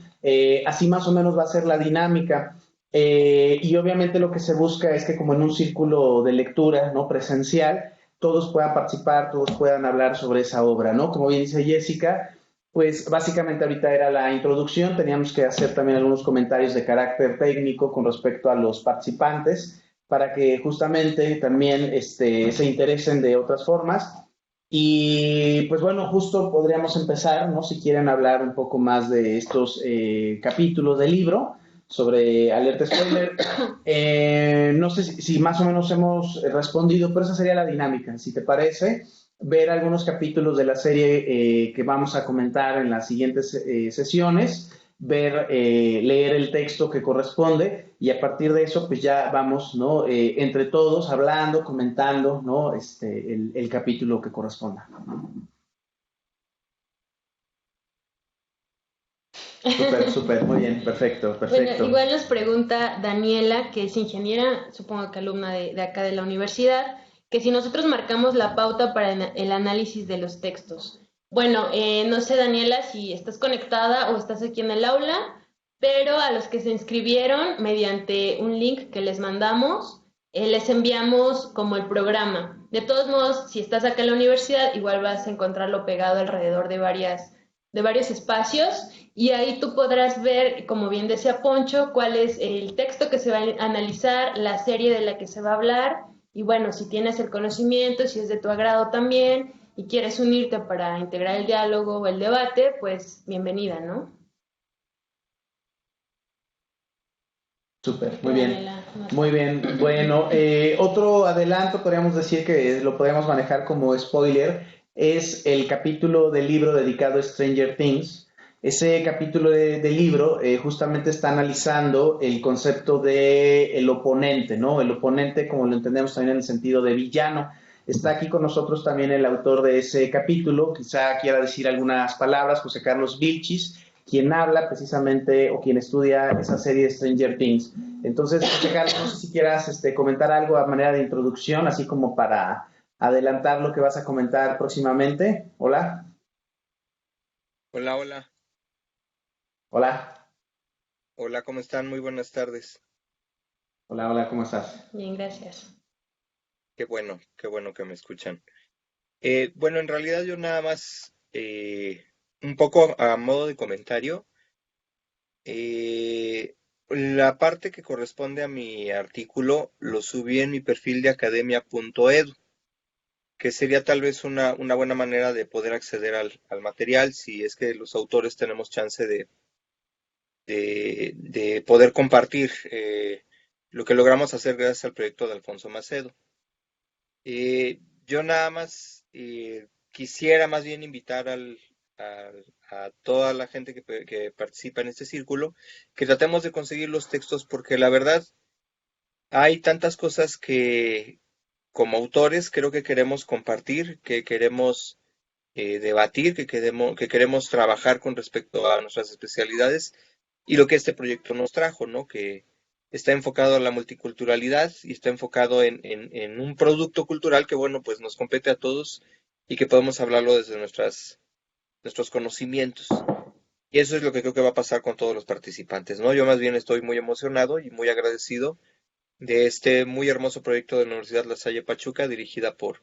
Así más o menos va a ser la dinámica. Y obviamente lo que se busca es que, como en un círculo de lectura, ¿no?, presencial, todos puedan participar, todos puedan hablar sobre esa obra, ¿no? Como bien dice Jessica, pues básicamente ahorita era la introducción, teníamos que hacer también algunos comentarios de carácter técnico con respecto a los participantes para que justamente también se interesen de otras formas. Y pues bueno, justo podríamos empezar, ¿no?, si quieren hablar un poco más de estos capítulos del libro sobre alerta spoiler. No sé si más o menos hemos respondido, pero esa sería la dinámica, si te parece, ver algunos capítulos de la serie que vamos a comentar en las siguientes sesiones, leer el texto que corresponde, y a partir de eso pues ya vamos, ¿no?, entre todos hablando, comentando, ¿no?, el capítulo que corresponda. Súper, muy bien, perfecto.
Bueno, igual nos pregunta Daniela, que es ingeniera, supongo que alumna de acá de la universidad, que si nosotros marcamos la pauta para el análisis de los textos. Bueno, no sé, Daniela, si estás conectada o estás aquí en el aula, pero a los que se inscribieron mediante un link que les mandamos, les enviamos como el programa. De todos modos, si estás acá en la universidad, igual vas a encontrarlo pegado alrededor de varios espacios, y ahí tú podrás ver, como bien decía Poncho, cuál es el texto que se va a analizar, la serie de la que se va a hablar, y bueno, si tienes el conocimiento, si es de tu agrado también, y quieres unirte para integrar el diálogo o el debate, pues bienvenida, ¿no?
Súper, muy bien. Muy bien. Bueno, otro adelanto, podríamos decir que lo podemos manejar como spoiler, es el capítulo del libro dedicado a Stranger Things. ese capítulo del libro justamente está analizando el concepto de el oponente, ¿no? El oponente, como lo entendemos también en el sentido de villano. Está aquí con nosotros también el autor de ese capítulo, quizá quiera decir algunas palabras, José Carlos Vilchis, quien habla precisamente o quien estudia esa serie de Stranger Things. Entonces, José Carlos, no sé si quieras comentar algo a manera de introducción, así como para adelantar lo que vas a comentar próximamente. Hola.
Hola, hola,
Hola.
hola, ¿cómo están? Muy buenas tardes.
Hola, hola, ¿cómo estás?
Bien, gracias.
Qué bueno que me escuchan. Bueno, en realidad yo nada más, un poco a modo de comentario, la parte que corresponde a mi artículo lo subí en mi perfil de academia.edu, que sería tal vez una buena manera de poder acceder al material si es que los autores tenemos chance de poder compartir lo que logramos hacer gracias al proyecto de Alfonso Macedo. Yo nada más quisiera más bien invitar a toda la gente que participa en este círculo que tratemos de conseguir los textos porque la verdad hay tantas cosas que como autores creo que queremos compartir, que queremos debatir, que queremos trabajar con respecto a nuestras especialidades y lo que este proyecto nos trajo, ¿no? Que está enfocado a la multiculturalidad y está enfocado en un producto cultural que, bueno, pues nos compete a todos y que podemos hablarlo desde nuestros conocimientos. Y eso es lo que creo que va a pasar con todos los participantes, ¿no? Yo más bien estoy muy emocionado y muy agradecido de este muy hermoso proyecto de la Universidad La Salle Pachuca, dirigida por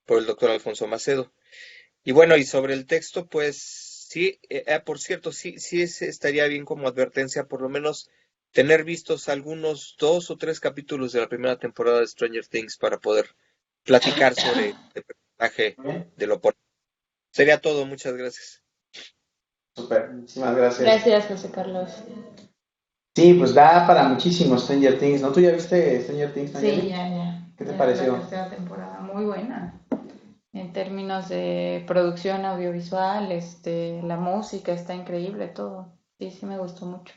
el doctor Alfonso Macedo. Y bueno, y sobre el texto, pues sí, por cierto, estaría bien como advertencia, por lo menos tener vistos algunos 2 o 3 capítulos de la primera temporada de Stranger Things para poder platicar sobre el personaje
Bien.
del oponente. Sería todo, muchas gracias.
Súper, muchísimas gracias.
Gracias, José Carlos.
Sí, pues da para muchísimo Stranger Things, ¿no? ¿Tú ya viste Stranger Things,
Sí,
Nayeli?
ya.
¿Qué te
Ya
pareció?
la tercera temporada, muy buena. En términos de producción audiovisual, la música está increíble, todo. Sí, sí me gustó mucho.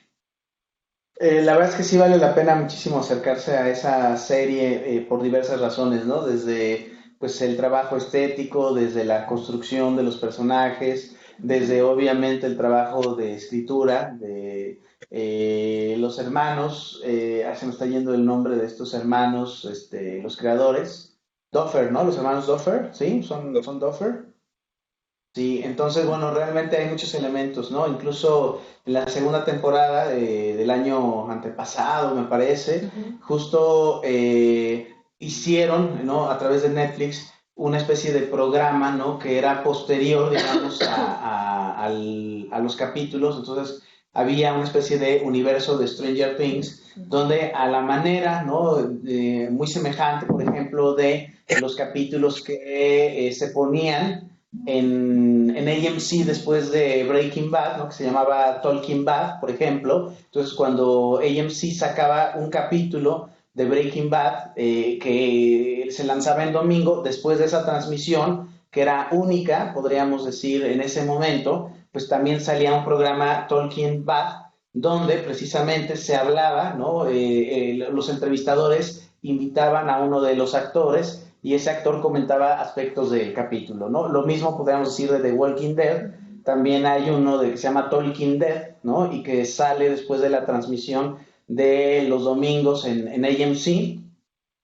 La verdad es que sí vale la pena muchísimo acercarse a esa serie por diversas razones, ¿no? Desde pues el trabajo estético, desde la construcción de los personajes, desde obviamente el trabajo de escritura de los hermanos, se me está yendo el nombre de estos hermanos, los creadores, Duffer, ¿no? Los hermanos Duffer, ¿sí? ¿Son Duffer? Sí, entonces, bueno, realmente hay muchos elementos, ¿no? Incluso en la segunda temporada del año antepasado, me parece, justo hicieron, ¿no? A través de Netflix, una especie de programa, ¿no? Que era posterior, digamos, a los capítulos. Entonces, había una especie de universo de Stranger Things, donde a la manera, ¿no? Muy semejante, por ejemplo, de los capítulos que se ponían en AMC después de Breaking Bad, ¿no? Que se llamaba Talking Bad, por ejemplo. Entonces, cuando AMC sacaba un capítulo de Breaking Bad que se lanzaba en domingo, después de esa transmisión, que era única, podríamos decir, en ese momento, pues también salía un programa Talking Bad, donde precisamente se hablaba, ¿no? Los entrevistadores invitaban a uno de los actores y ese actor comentaba aspectos del capítulo, ¿no? Lo mismo podríamos decir de The Walking Dead, también hay uno que se llama Talking Dead, ¿no? Y que sale después de la transmisión de los domingos en AMC,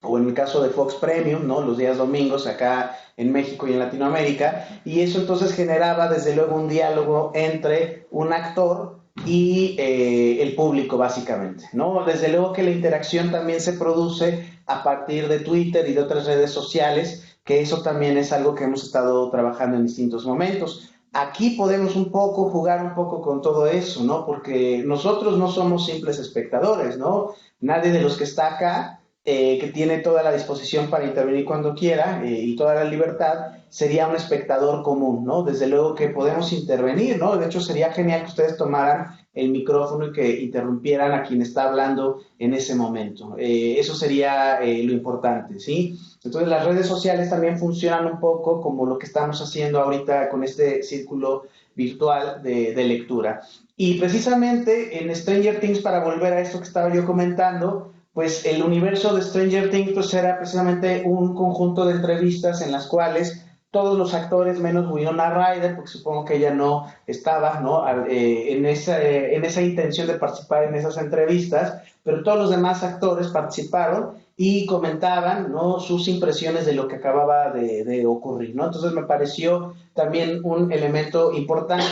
o en el caso de Fox Premium, ¿no? Los días domingos acá en México y en Latinoamérica, y eso entonces generaba desde luego un diálogo entre un actor y el público básicamente, ¿no? Desde luego que la interacción también se produce a partir de Twitter y de otras redes sociales, que eso también es algo que hemos estado trabajando en distintos momentos. Aquí podemos un poco jugar un poco con todo eso, ¿no? Porque nosotros no somos simples espectadores, ¿no? Nadie de los que está acá que tiene toda la disposición para intervenir cuando quiera y toda la libertad, sería un espectador común, ¿no? Desde luego que podemos intervenir, ¿no? De hecho, sería genial que ustedes tomaran el micrófono y que interrumpieran a quien está hablando en ese momento. Eso sería lo importante, ¿sí? Entonces las redes sociales también funcionan un poco como lo que estamos haciendo ahorita con este círculo virtual de lectura. Y precisamente en Stranger Things, para volver a esto que estaba yo comentando, pues el universo de Stranger Things pues era precisamente un conjunto de entrevistas en las cuales todos los actores, menos Winona Ryder, porque supongo que ella no estaba, ¿no? En esa intención de participar en esas entrevistas, pero todos los demás actores participaron y comentaban, ¿no? Sus impresiones de lo que acababa de ocurrir, ¿no? Entonces me pareció también un elemento importante,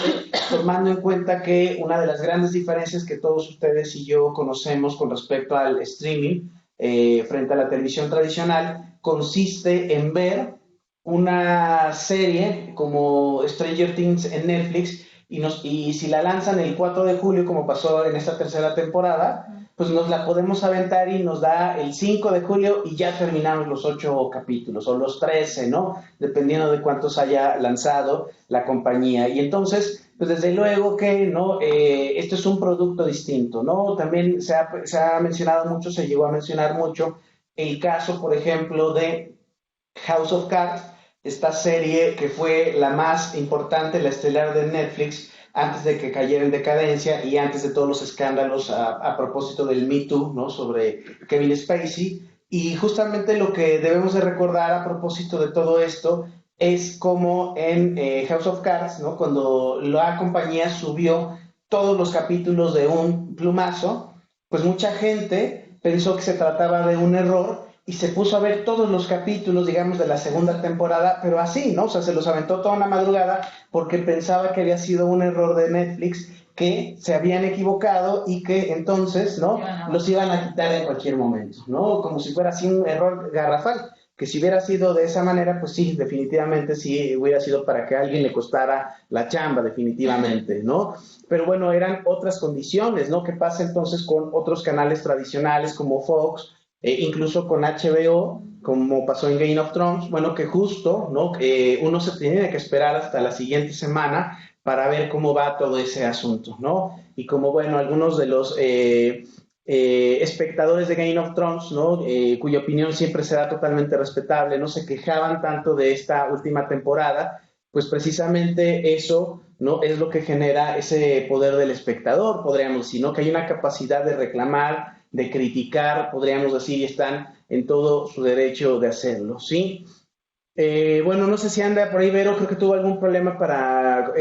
tomando en cuenta que una de las grandes diferencias que todos ustedes y yo conocemos con respecto al streaming frente a la televisión tradicional consiste en ver una serie como Stranger Things en Netflix y si la lanzan el 4 de julio, como pasó en esta tercera temporada, pues nos la podemos aventar y nos da el 5 de julio y ya terminamos los 8 capítulos o los 13, ¿no? Dependiendo de cuántos haya lanzado la compañía. Y entonces, pues desde luego que, ¿no? Esto es un producto distinto, ¿no? También se ha mencionado mucho, se llegó a mencionar mucho el caso, por ejemplo, de House of Cards, esta serie que fue la más importante, la estelar de Netflix, antes de que cayera en decadencia y antes de todos los escándalos a propósito del Me Too, ¿no? Sobre Kevin Spacey. Y justamente lo que debemos de recordar a propósito de todo esto es como en House of Cards, ¿no? Cuando la compañía subió todos los capítulos de un plumazo, pues mucha gente pensó que se trataba de un error y se puso a ver todos los capítulos, digamos, de la segunda temporada, pero así, ¿no? O sea, se los aventó toda una madrugada porque pensaba que había sido un error de Netflix, que se habían equivocado y que entonces, ¿no? Los iban a quitar en cualquier momento, ¿no? Como si fuera así un error garrafal, que si hubiera sido de esa manera, pues sí, definitivamente sí hubiera sido para que a alguien le costara la chamba, definitivamente, ¿no? Pero bueno, eran otras condiciones, ¿no? ¿Qué pasa entonces con otros canales tradicionales como Fox, incluso con HBO, como pasó en Game of Thrones? Bueno, que justo, ¿no? Uno se tiene que esperar hasta la siguiente semana para ver cómo va todo ese asunto, ¿no? Y como, bueno, algunos de los espectadores de Game of Thrones, ¿no? Cuya opinión siempre será totalmente respetable, no se quejaban tanto de esta última temporada, pues precisamente eso, ¿no? Es lo que genera ese poder del espectador, podríamos decir, ¿no? Que hay una capacidad de reclamar, de criticar, podríamos decir, y están en todo su derecho de hacerlo, ¿sí? Bueno, no sé si anda por ahí Vero, creo que tuvo algún problema para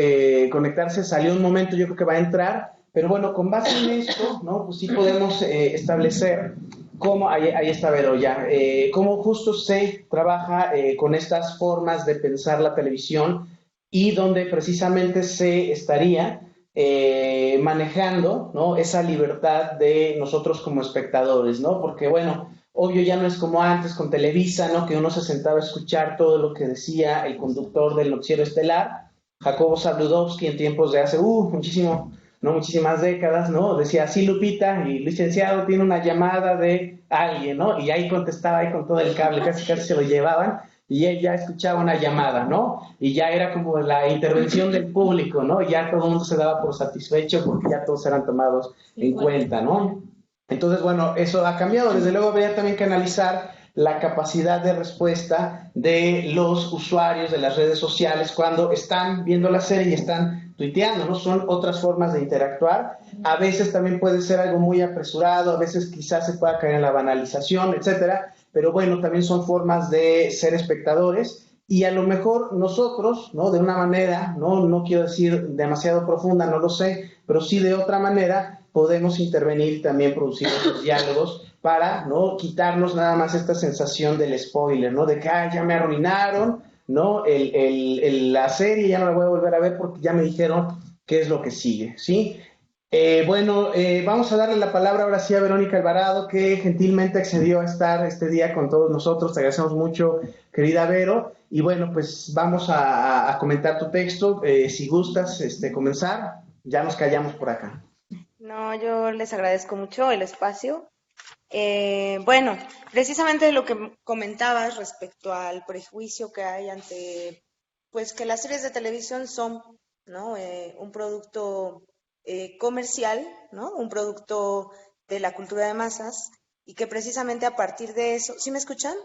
conectarse, salió un momento, yo creo que va a entrar, pero bueno, con base en esto, ¿no? Pues sí podemos establecer cómo, ahí está Vero ya, cómo justo se trabaja con estas formas de pensar la televisión y donde precisamente se estaría manejando, ¿no? Esa libertad de nosotros como espectadores, ¿no? Porque bueno, obvio ya no es como antes con Televisa, ¿no? Que uno se sentaba a escuchar todo lo que decía el conductor del noticiero estelar, Jacobo Zabludovsky, en tiempos de hace, muchísimo, ¿no? Muchísimas décadas, ¿no? Decía, sí, Lupita, y licenciado tiene una llamada de alguien, ¿no? Y ahí contestaba ahí con todo el cable, casi casi se lo llevaban, y él ya escuchaba una llamada, ¿no? Y ya era como la intervención del público, ¿no? Y ya todo el mundo se daba por satisfecho porque ya todos eran tomados en cuenta, ¿no? Entonces, bueno, eso ha cambiado. Desde luego habría también que analizar la capacidad de respuesta de los usuarios de las redes sociales cuando están viendo la serie y están tuiteando, ¿no? Son otras formas de interactuar. A veces también puede ser algo muy apresurado, a veces quizás se pueda caer en la banalización, etcétera. Pero bueno, también son formas de ser espectadores y a lo mejor nosotros, ¿no? De una manera, no quiero decir demasiado profunda, no lo sé, pero sí de otra manera podemos intervenir y también producir esos diálogos para, ¿no? Quitarnos nada más esta sensación del spoiler, ¿no? De que, ya me arruinaron, ¿no? La serie ya no la voy a volver a ver porque ya me dijeron qué es lo que sigue, ¿sí? Bueno, vamos a darle la palabra ahora sí a Verónica Alvarado, que gentilmente accedió a estar este día con todos nosotros. Te agradecemos mucho, querida Vero. Y bueno, pues vamos a comentar tu texto. Si gustas comenzar, ya nos callamos por acá.
No, yo les agradezco mucho el espacio. Bueno, precisamente lo que comentabas respecto al prejuicio que hay ante, pues que las series de televisión son, ¿no? Un producto comercial, ¿no? Un producto de la cultura de masas, y que precisamente a partir de eso, ¿sí me escuchan?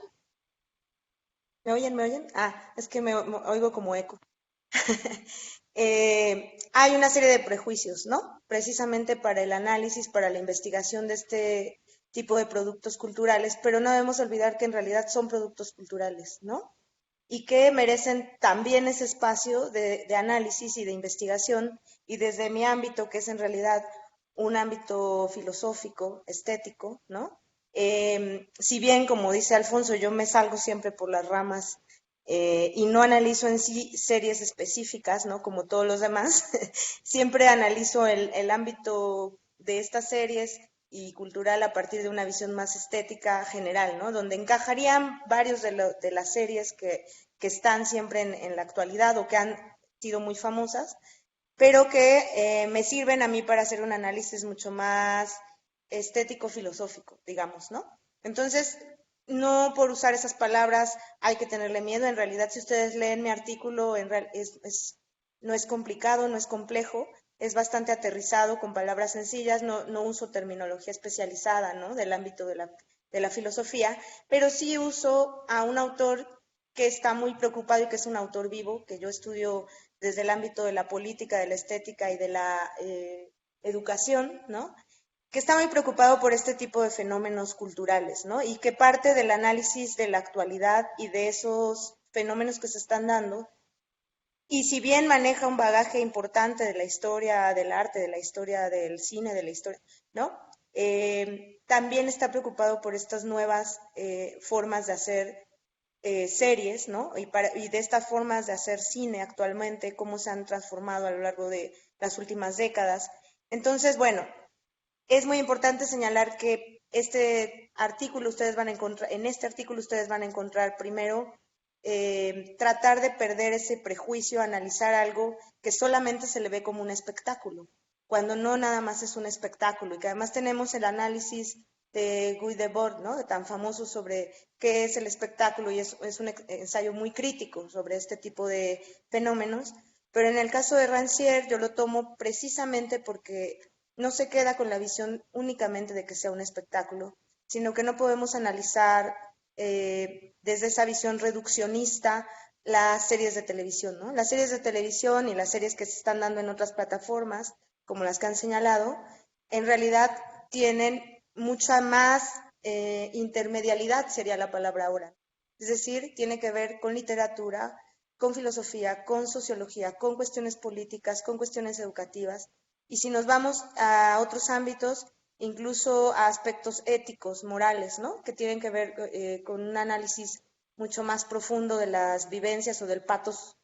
¿Me oyen? ¿Me oyen? Ah, es que me oigo como eco. Hay una serie de prejuicios, ¿no? Precisamente para el análisis, para la investigación de este tipo de productos culturales, pero no debemos olvidar que en realidad son productos culturales, ¿no? Y que merecen también ese espacio de análisis y de investigación, y desde mi ámbito, que es en realidad un ámbito filosófico, estético, ¿no? Si bien, como dice Alfonso, yo me salgo siempre por las ramas y no analizo en sí series específicas, ¿no? Como todos los demás, siempre analizo el ámbito de estas series y cultural a partir de una visión más estética general, ¿no? Donde encajarían varios de las series que están siempre en la actualidad o que han sido muy famosas, pero que me sirven a mí para hacer un análisis mucho más estético-filosófico, digamos, ¿no? Entonces, no por usar esas palabras hay que tenerle miedo. En realidad, si ustedes leen mi artículo, no es complicado, no es complejo, es bastante aterrizado, con palabras sencillas, no uso terminología especializada, ¿no? Del ámbito de la filosofía, pero sí uso a un autor que está muy preocupado y que es un autor vivo, que yo estudio desde el ámbito de la política, de la estética y de la educación, ¿no? Que está muy preocupado por este tipo de fenómenos culturales, ¿no? Y que parte del análisis de la actualidad y de esos fenómenos que se están dando, y si bien maneja un bagaje importante de la historia del arte, de la historia del cine, de la historia, ¿no? También está preocupado por estas nuevas formas de hacer series, ¿no? Y de estas formas de hacer cine actualmente, cómo se han transformado a lo largo de las últimas décadas. Entonces, bueno, es muy importante señalar que este artículo ustedes van a encontrar, en este artículo ustedes van a encontrar primero tratar de perder ese prejuicio, analizar algo que solamente se le ve como un espectáculo, cuando no nada más es un espectáculo, y que además tenemos el análisis de Guy Debord, ¿no? Tan famoso sobre qué es el espectáculo, y es un ensayo muy crítico sobre este tipo de fenómenos. Pero en el caso de Rancière yo lo tomo precisamente porque no se queda con la visión únicamente de que sea un espectáculo, sino que no podemos analizar desde esa visión reduccionista las series de televisión, ¿no? Las series de televisión y las series que se están dando en otras plataformas, como las que han señalado, en realidad tienen mucha más intermedialidad, sería la palabra ahora. Es decir, tiene que ver con literatura, con filosofía, con sociología, con cuestiones políticas, con cuestiones educativas. Y si nos vamos a otros ámbitos, incluso a aspectos éticos, morales, ¿no? Que tienen que ver con un análisis mucho más profundo de las vivencias o del patos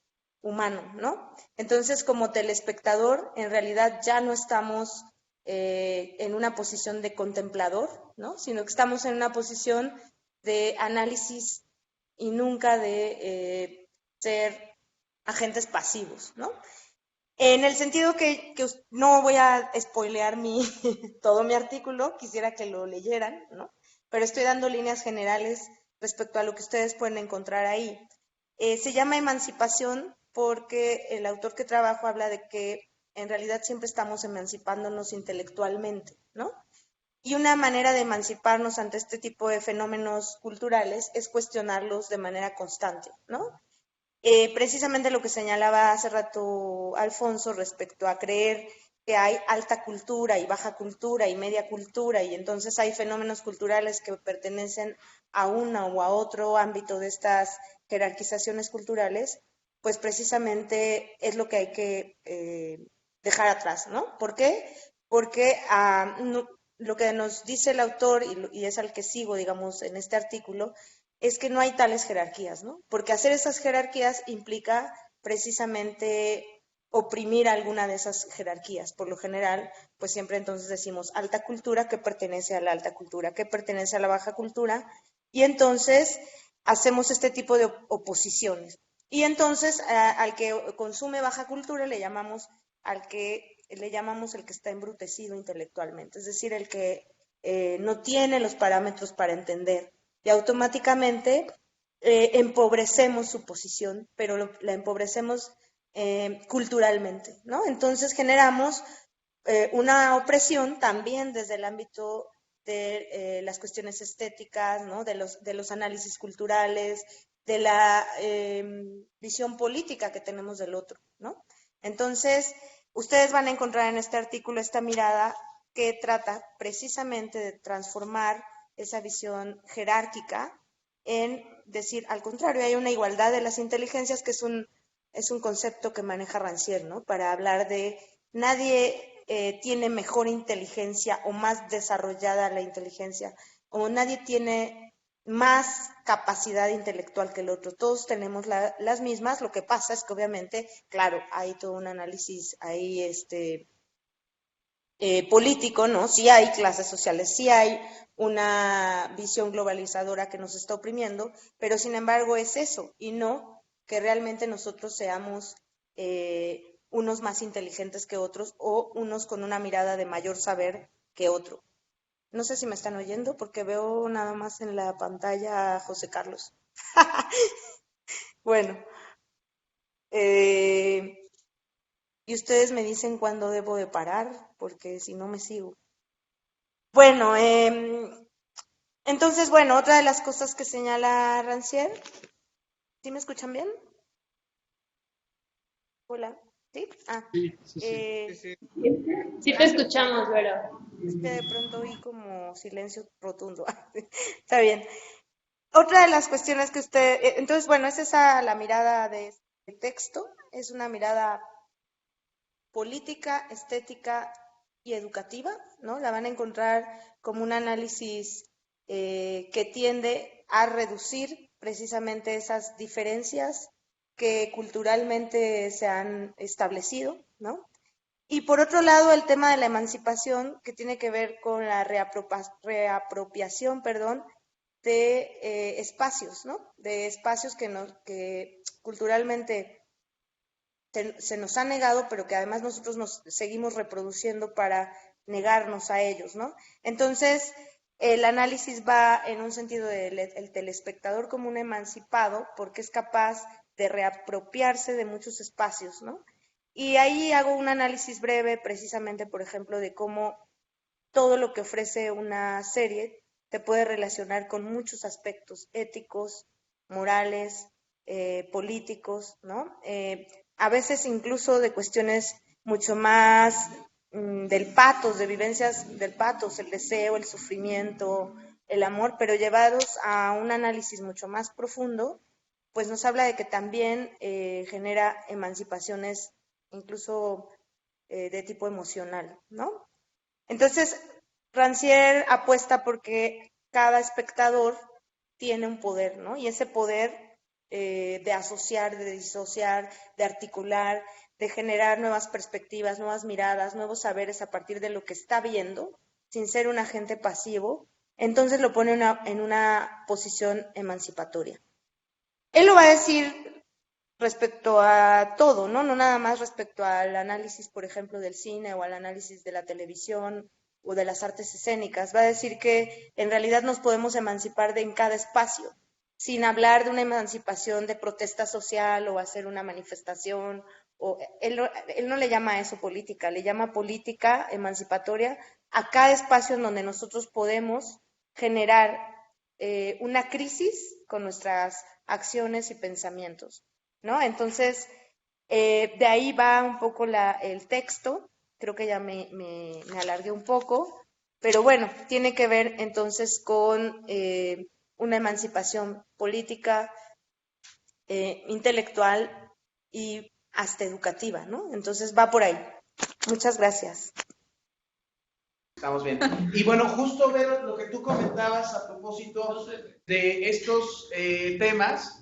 humano, ¿no? Entonces, como telespectador, en realidad ya no estamos en una posición de contemplador, ¿no? Sino que estamos en una posición de análisis y nunca de ser agentes pasivos, ¿no? En el sentido que no voy a spoilear todo mi artículo, quisiera que lo leyeran, ¿no? Pero estoy dando líneas generales respecto a lo que ustedes pueden encontrar ahí. Se llama Emancipación porque el autor que trabajo habla de que en realidad siempre estamos emancipándonos intelectualmente, ¿no? Y una manera de emanciparnos ante este tipo de fenómenos culturales es cuestionarlos de manera constante, ¿no? Precisamente lo que señalaba hace rato Alfonso respecto a creer que hay alta cultura y baja cultura y media cultura, y entonces hay fenómenos culturales que pertenecen a uno o a otro ámbito de estas jerarquizaciones culturales, pues precisamente es lo que hay que dejar atrás, ¿no? ¿Por qué? Porque lo que nos dice el autor, y es al que sigo, digamos, en este artículo, es que no hay tales jerarquías, ¿no? Porque hacer esas jerarquías implica precisamente oprimir alguna de esas jerarquías. Por lo general, pues siempre entonces decimos alta cultura, que pertenece a la alta cultura, que pertenece a la baja cultura, y entonces hacemos este tipo de oposiciones. Y entonces al que consume baja cultura le llamamos el que está embrutecido intelectualmente, es decir, el que no tiene los parámetros para entender, y automáticamente empobrecemos su posición, pero la empobrecemos culturalmente, ¿no? Entonces generamos una opresión también desde el ámbito de las cuestiones estéticas, ¿no? de los análisis culturales, de la visión política que tenemos del otro, ¿no? Entonces, ustedes van a encontrar en este artículo esta mirada que trata precisamente de transformar esa visión jerárquica en decir, al contrario, hay una igualdad de las inteligencias, que es un concepto que maneja Rancière, ¿no? Para hablar de nadie tiene mejor inteligencia o más desarrollada la inteligencia, o nadie tiene más capacidad intelectual que el otro. Todos tenemos las mismas, lo que pasa es que obviamente, claro, hay todo un análisis ahí político, ¿no? Sí hay clases sociales, sí hay una visión globalizadora que nos está oprimiendo, pero sin embargo es eso, y no que realmente nosotros seamos unos más inteligentes que otros o unos con una mirada de mayor saber que otro. No sé si me están oyendo porque veo nada más en la pantalla a José Carlos. Bueno, y ustedes me dicen cuándo debo de parar, porque si no me sigo. Bueno, entonces, bueno, otra de las cosas que señala Rancière, ¿sí me escuchan bien? Hola, ¿sí?
Sí,
Sí te escuchamos, Vero.
Es que de pronto oí como silencio rotundo. Está bien. Otra de las cuestiones que entonces, bueno, es esa la mirada de texto, es una mirada política, estética y educativa, ¿no? La van a encontrar como un análisis que tiende a reducir precisamente esas diferencias que culturalmente se han establecido, ¿no? Y por otro lado, el tema de la emancipación, que tiene que ver con la reapropiación, de espacios, ¿no? De espacios que culturalmente se nos ha negado, pero que además nosotros nos seguimos reproduciendo para negarnos a ellos, ¿no? Entonces, el análisis va en un sentido del telespectador como un emancipado, porque es capaz de reapropiarse de muchos espacios, ¿no? Y ahí hago un análisis breve, precisamente, por ejemplo, de cómo todo lo que ofrece una serie se puede relacionar con muchos aspectos éticos, morales, políticos, ¿no? A veces incluso de cuestiones mucho más del pathos, de vivencias del pathos, el deseo, el sufrimiento, el amor, pero llevados a un análisis mucho más profundo, pues nos habla de que también genera emancipaciones incluso de tipo emocional, ¿no? Entonces, Rancière apuesta porque cada espectador tiene un poder, ¿no? Y ese poder de asociar, de disociar, de articular, de generar nuevas perspectivas, nuevas miradas, nuevos saberes a partir de lo que está viendo, sin ser un agente pasivo, entonces lo pone en una posición emancipatoria. Él lo va a decir respecto a todo, ¿no? No nada más respecto al análisis, por ejemplo, del cine o al análisis de la televisión o de las artes escénicas. Va a decir que en realidad nos podemos emancipar en cada espacio, sin hablar de una emancipación de protesta social o hacer una manifestación. Él no le llama a eso política, le llama política emancipatoria a cada espacio en donde nosotros podemos generar una crisis con nuestras acciones y pensamientos, ¿no? Entonces, de ahí va un poco el texto, creo que ya me alargué un poco, pero bueno, tiene que ver entonces con una emancipación política, intelectual y hasta educativa, ¿no? Entonces va por ahí. Muchas gracias.
Estamos bien. Y bueno, justo ver lo que tú comentabas a propósito de estos temas,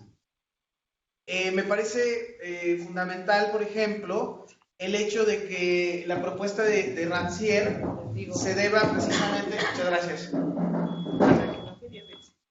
me parece fundamental, por ejemplo, el hecho de que la propuesta de Rancière se deba precisamente... Muchas gracias.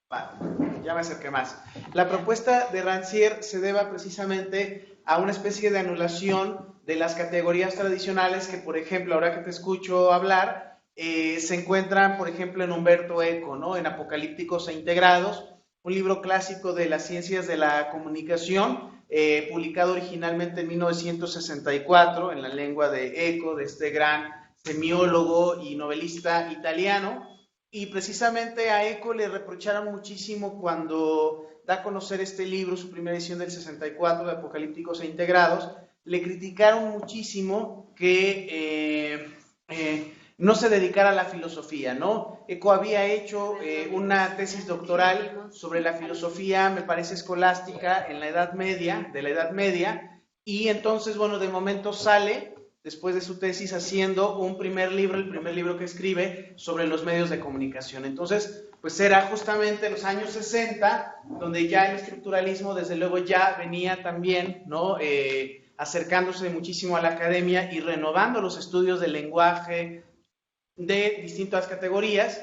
Vale, ya me acerqué más. La propuesta de Rancière se deba precisamente a una especie de anulación de las categorías tradicionales que, por ejemplo, ahora que te escucho hablar, se encuentran, por ejemplo, en Humberto Eco, ¿no? En Apocalípticos e Integrados, un libro clásico de las ciencias de la comunicación, publicado originalmente en 1964 en la lengua de Eco, de este gran semiólogo y novelista italiano, y precisamente a Eco le reprocharon muchísimo cuando da a conocer este libro, su primera edición del 64, de Apocalípticos e Integrados. Le criticaron muchísimo que no se dedicara a la filosofía, ¿no? Eco había hecho una tesis doctoral sobre la filosofía, me parece escolástica, en la Edad Media, de la Edad Media, y entonces, bueno, de momento sale, después de su tesis, haciendo un primer libro, el primer libro que escribe sobre los medios de comunicación. Entonces, pues era justamente los años 60, donde ya el estructuralismo, desde luego, ya venía también, ¿no? Acercándose muchísimo a la academia y renovando los estudios del lenguaje de distintas categorías,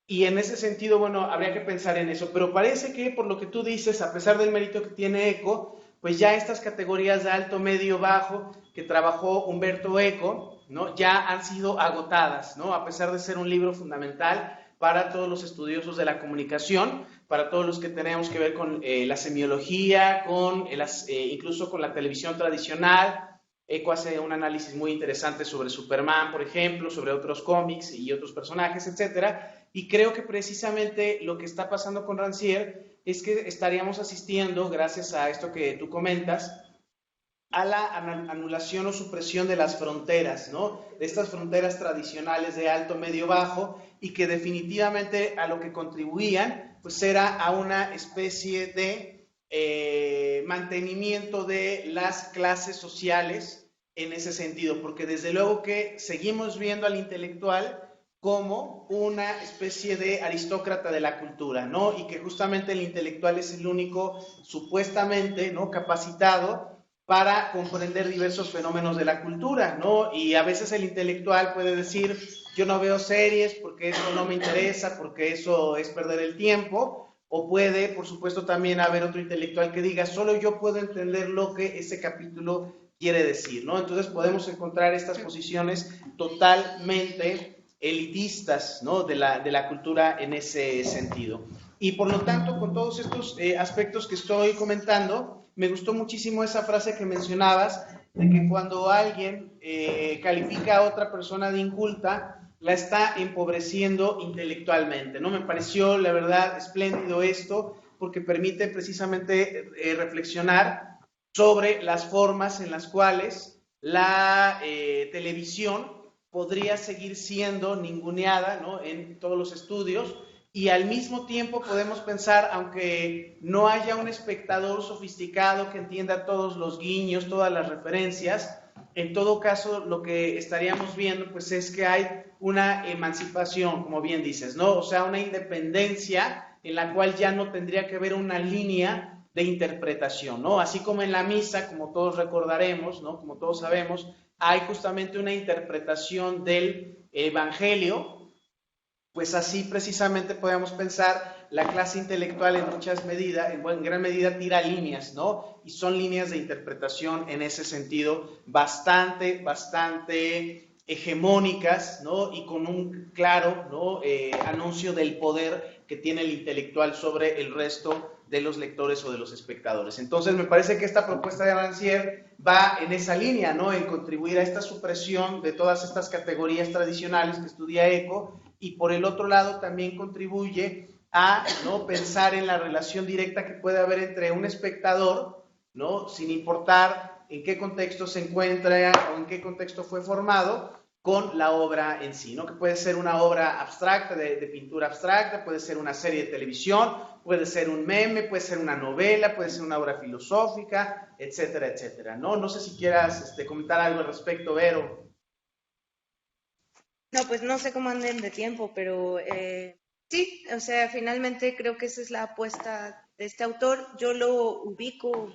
y en ese sentido, bueno, habría que pensar en eso, pero parece que por lo que tú dices, a pesar del mérito que tiene Eco, pues ya estas categorías de alto, medio, bajo, que trabajó Humberto Eco, ¿no? Ya han sido agotadas, ¿no? A pesar de ser un libro fundamental para todos los estudiosos de la comunicación, para todos los que tenemos que ver con la semiología, con incluso con la televisión tradicional. Eco hace un análisis muy interesante sobre Superman, por ejemplo, sobre otros cómics y otros personajes, etcétera. Y creo que precisamente lo que está pasando con Rancière es que estaríamos asistiendo, gracias a esto que tú comentas, a la anulación o supresión de las fronteras, ¿no? De estas fronteras tradicionales de alto, medio, bajo, y que definitivamente a lo que contribuían, pues era a una especie de mantenimiento de las clases sociales en ese sentido, porque desde luego que seguimos viendo al intelectual como una especie de aristócrata de la cultura, ¿no? Y que justamente el intelectual es el único supuestamente, ¿no?, capacitado para comprender diversos fenómenos de la cultura, ¿no? Y a veces el intelectual puede decir, yo no veo series porque eso no me interesa, porque eso es perder el tiempo, o puede, por supuesto, también haber otro intelectual que diga, solo yo puedo entender lo que ese capítulo quiere decir, ¿no? Entonces podemos encontrar estas posiciones totalmente elitistas, ¿no?, de la cultura en ese sentido. Y por lo tanto, con todos estos aspectos que estoy comentando, me gustó muchísimo esa frase que mencionabas, de que cuando alguien califica a otra persona de inculta, la está empobreciendo intelectualmente, ¿no? Me pareció, la verdad, espléndido esto, porque permite precisamente reflexionar sobre las formas en las cuales la televisión podría seguir siendo ninguneada, ¿no?, en todos los estudios, y al mismo tiempo podemos pensar, aunque no haya un espectador sofisticado que entienda todos los guiños, todas las referencias, en todo caso lo que estaríamos viendo pues es que hay una emancipación, como bien dices, ¿no? O sea, una independencia en la cual ya no tendría que haber una línea de interpretación, ¿no? Así como en la misa, como todos recordaremos, ¿no?, como todos sabemos, hay justamente una interpretación del Evangelio. Pues así precisamente podemos pensar, la clase intelectual en muchas medidas, en gran medida tira líneas, ¿no? Y son líneas de interpretación en ese sentido bastante hegemónicas, ¿no? Y con un claro, ¿no?, anuncio del poder que tiene el intelectual sobre el resto de los lectores o de los espectadores. Entonces me parece que esta propuesta de Rancière va en esa línea, ¿no?, en contribuir a esta supresión de todas estas categorías tradicionales que estudia Eco, y por el otro lado también contribuye a, ¿no?, pensar en la relación directa que puede haber entre un espectador, ¿no?, sin importar en qué contexto se encuentra o en qué contexto fue formado, con la obra en sí, ¿no?, que puede ser una obra abstracta, de pintura abstracta, puede ser una serie de televisión, puede ser un meme, puede ser una novela, puede ser una obra filosófica, etcétera, etcétera, ¿no? No sé si quieras comentar algo al respecto, Vero.
No, pues no sé cómo anden de tiempo, pero sí, o sea, finalmente creo que esa es la apuesta de este autor. Yo lo ubico,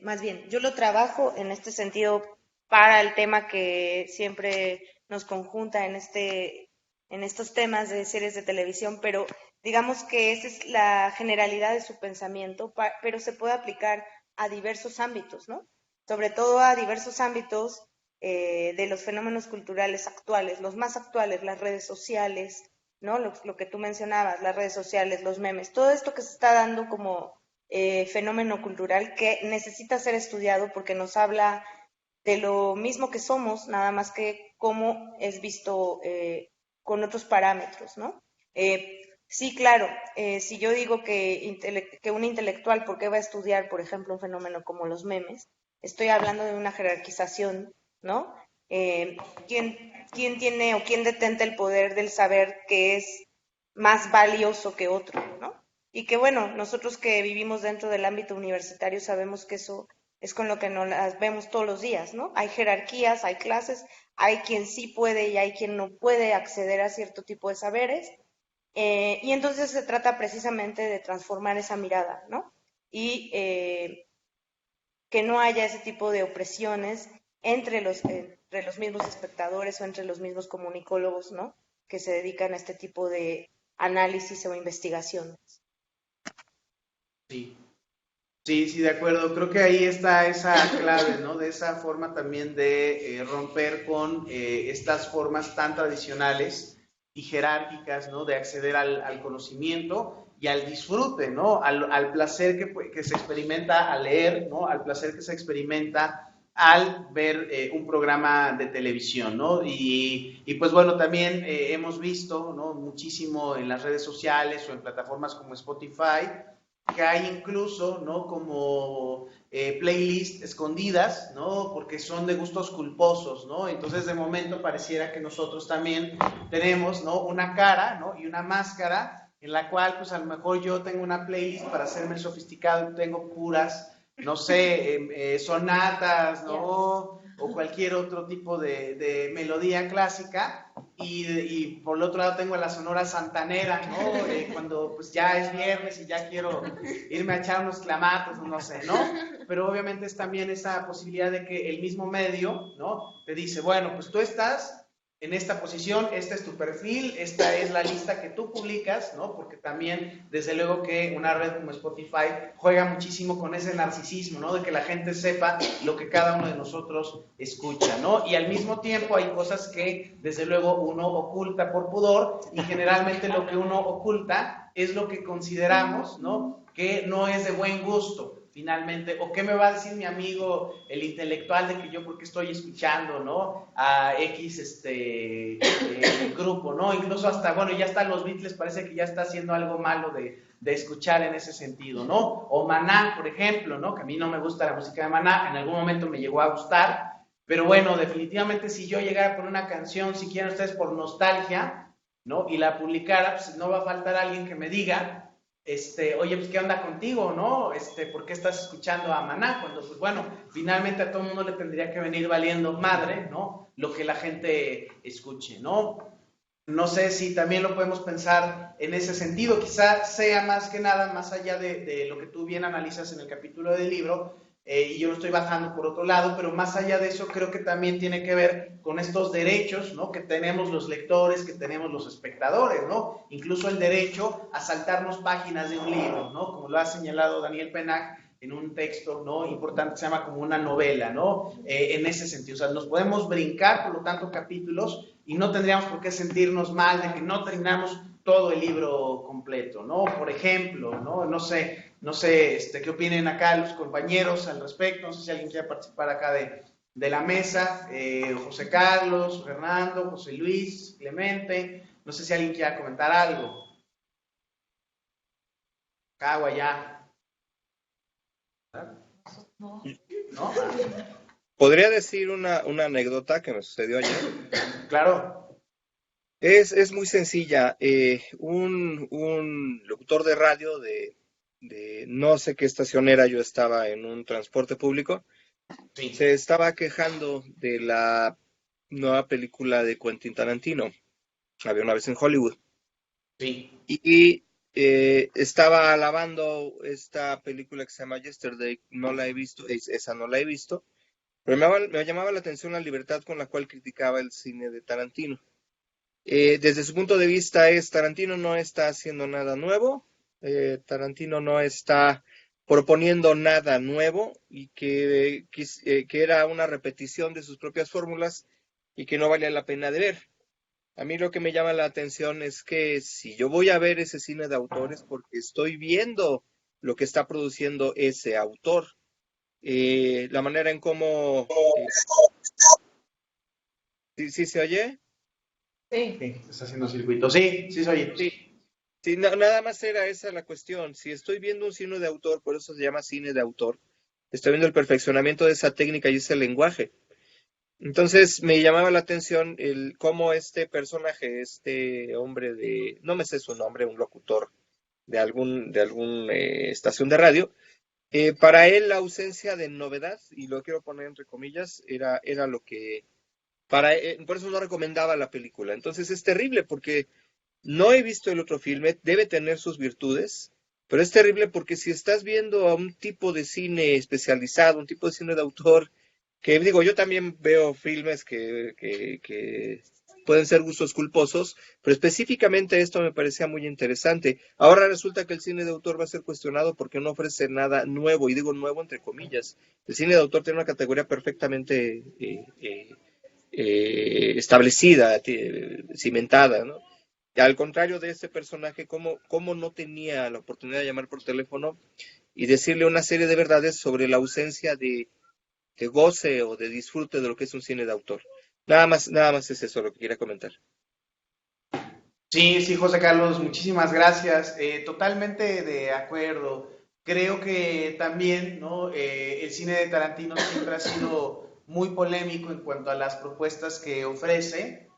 más bien, yo lo trabajo en este sentido para el tema que siempre nos conjunta en estos temas de series de televisión, pero digamos que esa es la generalidad de su pensamiento, pero se puede aplicar a diversos ámbitos, ¿no? Sobre todo a diversos ámbitos de los fenómenos culturales actuales, los más actuales, las redes sociales, ¿no? Lo que tú mencionabas, las redes sociales, los memes, todo esto que se está dando como fenómeno cultural que necesita ser estudiado porque nos habla de lo mismo que somos, nada más que cómo es visto con otros parámetros, ¿no? Sí, claro, si yo digo que un intelectual, ¿por qué va a estudiar, por ejemplo, un fenómeno como los memes? Estoy hablando de una jerarquización, ¿no? Eh, ¿quién tiene o quién detenta el poder del saber que es más valioso que otro, ¿no? Y que bueno, nosotros que vivimos dentro del ámbito universitario sabemos que eso es con lo que nos las vemos todos los días, ¿no? Hay jerarquías, hay clases, hay quien sí puede y hay quien no puede acceder a cierto tipo de saberes, y entonces se trata precisamente de transformar esa mirada, ¿no? Y que no haya ese tipo de opresiones entre los mismos espectadores o entre los mismos comunicólogos, ¿no? Que se dedican a este tipo de análisis o investigaciones.
Sí. Sí, sí, de acuerdo. Creo que ahí está esa clave, ¿no? De esa forma también de romper con estas formas tan tradicionales y jerárquicas, ¿no? De acceder al conocimiento y al disfrute, ¿no? Al placer que se experimenta al leer, ¿no? Al placer que se experimenta al ver un programa de televisión, ¿no? Y pues bueno, también hemos visto, ¿no? Muchísimo en las redes sociales o en plataformas como Spotify, que hay incluso, ¿no? Como playlists escondidas, ¿no? Porque son de gustos culposos, ¿no? Entonces de momento pareciera que nosotros también tenemos, ¿no? Una cara, ¿no? Y una máscara en la cual pues a lo mejor yo tengo una playlist para hacerme el sofisticado y tengo puras, no sé, sonatas, ¿no? O cualquier otro tipo de melodía clásica. Y por el otro lado tengo la Sonora Santanera, ¿no? Cuando pues ya es viernes y ya quiero irme a echar unos clamatos, no sé, ¿no? Pero obviamente es también esa posibilidad de que el mismo medio, ¿no? Te dice, bueno, pues tú estás en esta posición, este es tu perfil, esta es la lista que tú publicas, ¿no? Porque también, desde luego que una red como Spotify juega muchísimo con ese narcisismo, ¿no? De que la gente sepa lo que cada uno de nosotros escucha, ¿no? Y al mismo tiempo hay cosas que, desde luego, uno oculta por pudor y generalmente lo que uno oculta es lo que consideramos, ¿no? Que no es de buen gusto. Finalmente, o qué me va a decir mi amigo el intelectual de que yo porque estoy escuchando, ¿no? A X grupo, ¿no? Incluso hasta, bueno, ya están los Beatles, parece que ya está haciendo algo malo de escuchar en ese sentido, ¿no? O Maná, por ejemplo, ¿no? Que a mí no me gusta la música de Maná, en algún momento me llegó a gustar, pero bueno, definitivamente si yo llegara a poner una canción, si quieren ustedes por nostalgia, ¿no? Y la publicara, pues no va a faltar alguien que me diga, oye, pues, ¿qué onda contigo, no? ¿Por qué estás escuchando a Maná? Cuando, pues, bueno, finalmente a todo el mundo le tendría que venir valiendo madre, ¿no? Lo que la gente escuche, ¿no? No sé si también lo podemos pensar en ese sentido, quizá sea más que nada, más allá de lo que tú bien analizas en el capítulo del libro, y yo lo estoy bajando por otro lado, pero más allá de eso creo que también tiene que ver con estos derechos, ¿no? Que tenemos los lectores, que tenemos los espectadores, ¿no? Incluso el derecho a saltarnos páginas de un libro, ¿no? Como lo ha señalado Daniel Penach en un texto, ¿no? Importante, se llama como una novela, ¿no? En ese sentido, o sea, nos podemos brincar, por lo tanto, capítulos y no tendríamos por qué sentirnos mal de que no terminamos todo el libro completo, ¿no? Por ejemplo, ¿no? No sé, qué opinen acá los compañeros al respecto, no sé si alguien quiere participar acá de la mesa, José Carlos, Fernando, José Luis, Clemente, no sé si alguien quiera comentar algo. Acá o allá. ¿No?
¿Podría decir una anécdota que me sucedió ayer?
Claro.
Es muy sencilla. Un locutor de radio de no sé qué estación era, yo estaba en un transporte público,
Sí.
se estaba quejando de la nueva película de Quentin Tarantino, Había una vez en Hollywood.
Sí.
Y estaba alabando esta película que se llama Yesterday, no la he visto, esa no la he visto, pero me llamaba la atención la libertad con la cual criticaba el cine de Tarantino. Desde su punto de vista Tarantino no está haciendo nada nuevo, Tarantino no está proponiendo nada nuevo y que era una repetición de sus propias fórmulas y que no valía la pena de ver. A mí lo que me llama la atención es que si yo voy a ver ese cine de autores porque estoy viendo lo que está produciendo ese autor. la manera en cómo... ¿sí se oye?
Sí.
Sí, está haciendo circuito. Sí, sí, se oye.
Sí, nada más era esa la cuestión. Si estoy viendo un cine de autor, por eso se llama cine de autor, estoy viendo el perfeccionamiento de esa técnica y ese lenguaje. Entonces me llamaba la atención el cómo este personaje, este hombre no me sé su nombre, un locutor de algún estación de radio, para él la ausencia de novedad, y lo quiero poner entre comillas, era lo que por eso no recomendaba la película. Entonces es terrible porque no he visto el otro filme, debe tener sus virtudes, pero es terrible porque si estás viendo a un tipo de cine especializado, un tipo de cine de autor, que digo, yo también veo filmes que pueden ser gustos culposos, pero específicamente esto me parecía muy interesante. Ahora resulta que el cine de autor va a ser cuestionado porque no ofrece nada nuevo, y digo nuevo entre comillas. El cine de autor tiene una categoría perfectamente establecida, cimentada, ¿no? Al contrario de este personaje, cómo no tenía la oportunidad de llamar por teléfono y decirle una serie de verdades sobre la ausencia de goce o de disfrute de lo que es un cine de autor. Nada más es eso lo que quería comentar.
Sí, sí, José Carlos, muchísimas gracias. Totalmente de acuerdo. Creo que también, ¿no? El cine de Tarantino siempre ha sido muy polémico en cuanto a las propuestas que ofrece.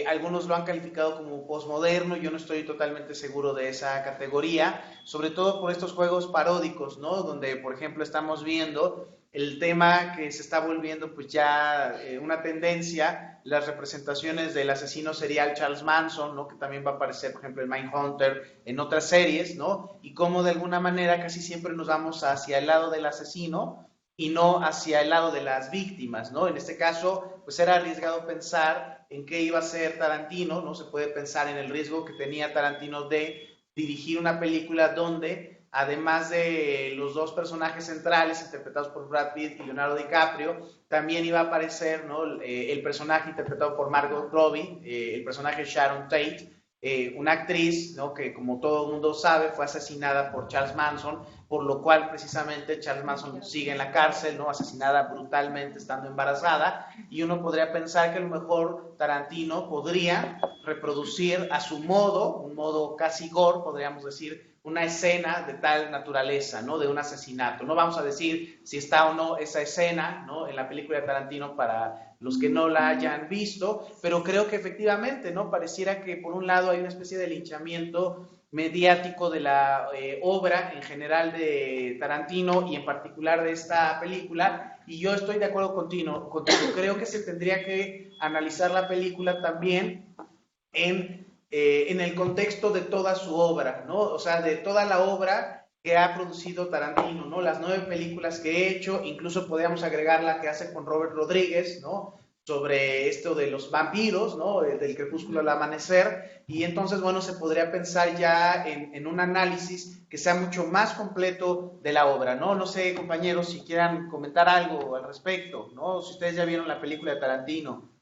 Algunos lo han calificado como posmoderno, yo no estoy totalmente seguro de esa categoría, sobre todo por estos juegos paródicos, ¿no? Donde, por ejemplo, estamos viendo el tema que se está volviendo pues ya una tendencia, las representaciones del asesino serial Charles Manson, ¿no? Que también va a aparecer, por ejemplo, en Mindhunter, en otras series, ¿no? Y cómo de alguna manera casi siempre nos vamos hacia el lado del asesino y no hacia el lado de las víctimas, ¿no? En este caso, pues era arriesgado pensar en qué iba a ser Tarantino, ¿no? Se puede pensar en el riesgo que tenía Tarantino de dirigir una película donde, además de los dos personajes centrales interpretados por Brad Pitt y Leonardo DiCaprio, también iba a aparecer, ¿no? El personaje interpretado por Margot Robbie, el personaje Sharon Tate, una actriz, ¿no? Que como todo el mundo sabe fue asesinada por Charles Manson, por lo cual precisamente Charles Manson sigue en la cárcel, ¿no? Asesinada brutalmente estando embarazada, y uno podría pensar que a lo mejor Tarantino podría reproducir a su modo, un modo casi gore, podríamos decir, una escena de tal naturaleza, ¿no? De un asesinato. No vamos a decir si está o no esa escena, ¿no? En la película de Tarantino para los que no la hayan visto, pero creo que efectivamente, ¿no? Pareciera que por un lado hay una especie de linchamiento mediático de la obra en general de Tarantino y en particular de esta película, y yo estoy de acuerdo contigo. Creo que se tendría que analizar la película también en el contexto de toda su obra, ¿no? O sea, de toda la obra que ha producido Tarantino, ¿no? Las 9 películas que he hecho, incluso podríamos agregar la que hace con Robert Rodríguez, ¿no? Sobre esto de los vampiros, ¿no? Del crepúsculo al amanecer, y entonces, bueno, se podría pensar ya en un análisis que sea mucho más completo de la obra, ¿no? No sé, compañeros, si quieran comentar algo al respecto, ¿no? Si ustedes ya vieron la película de Tarantino.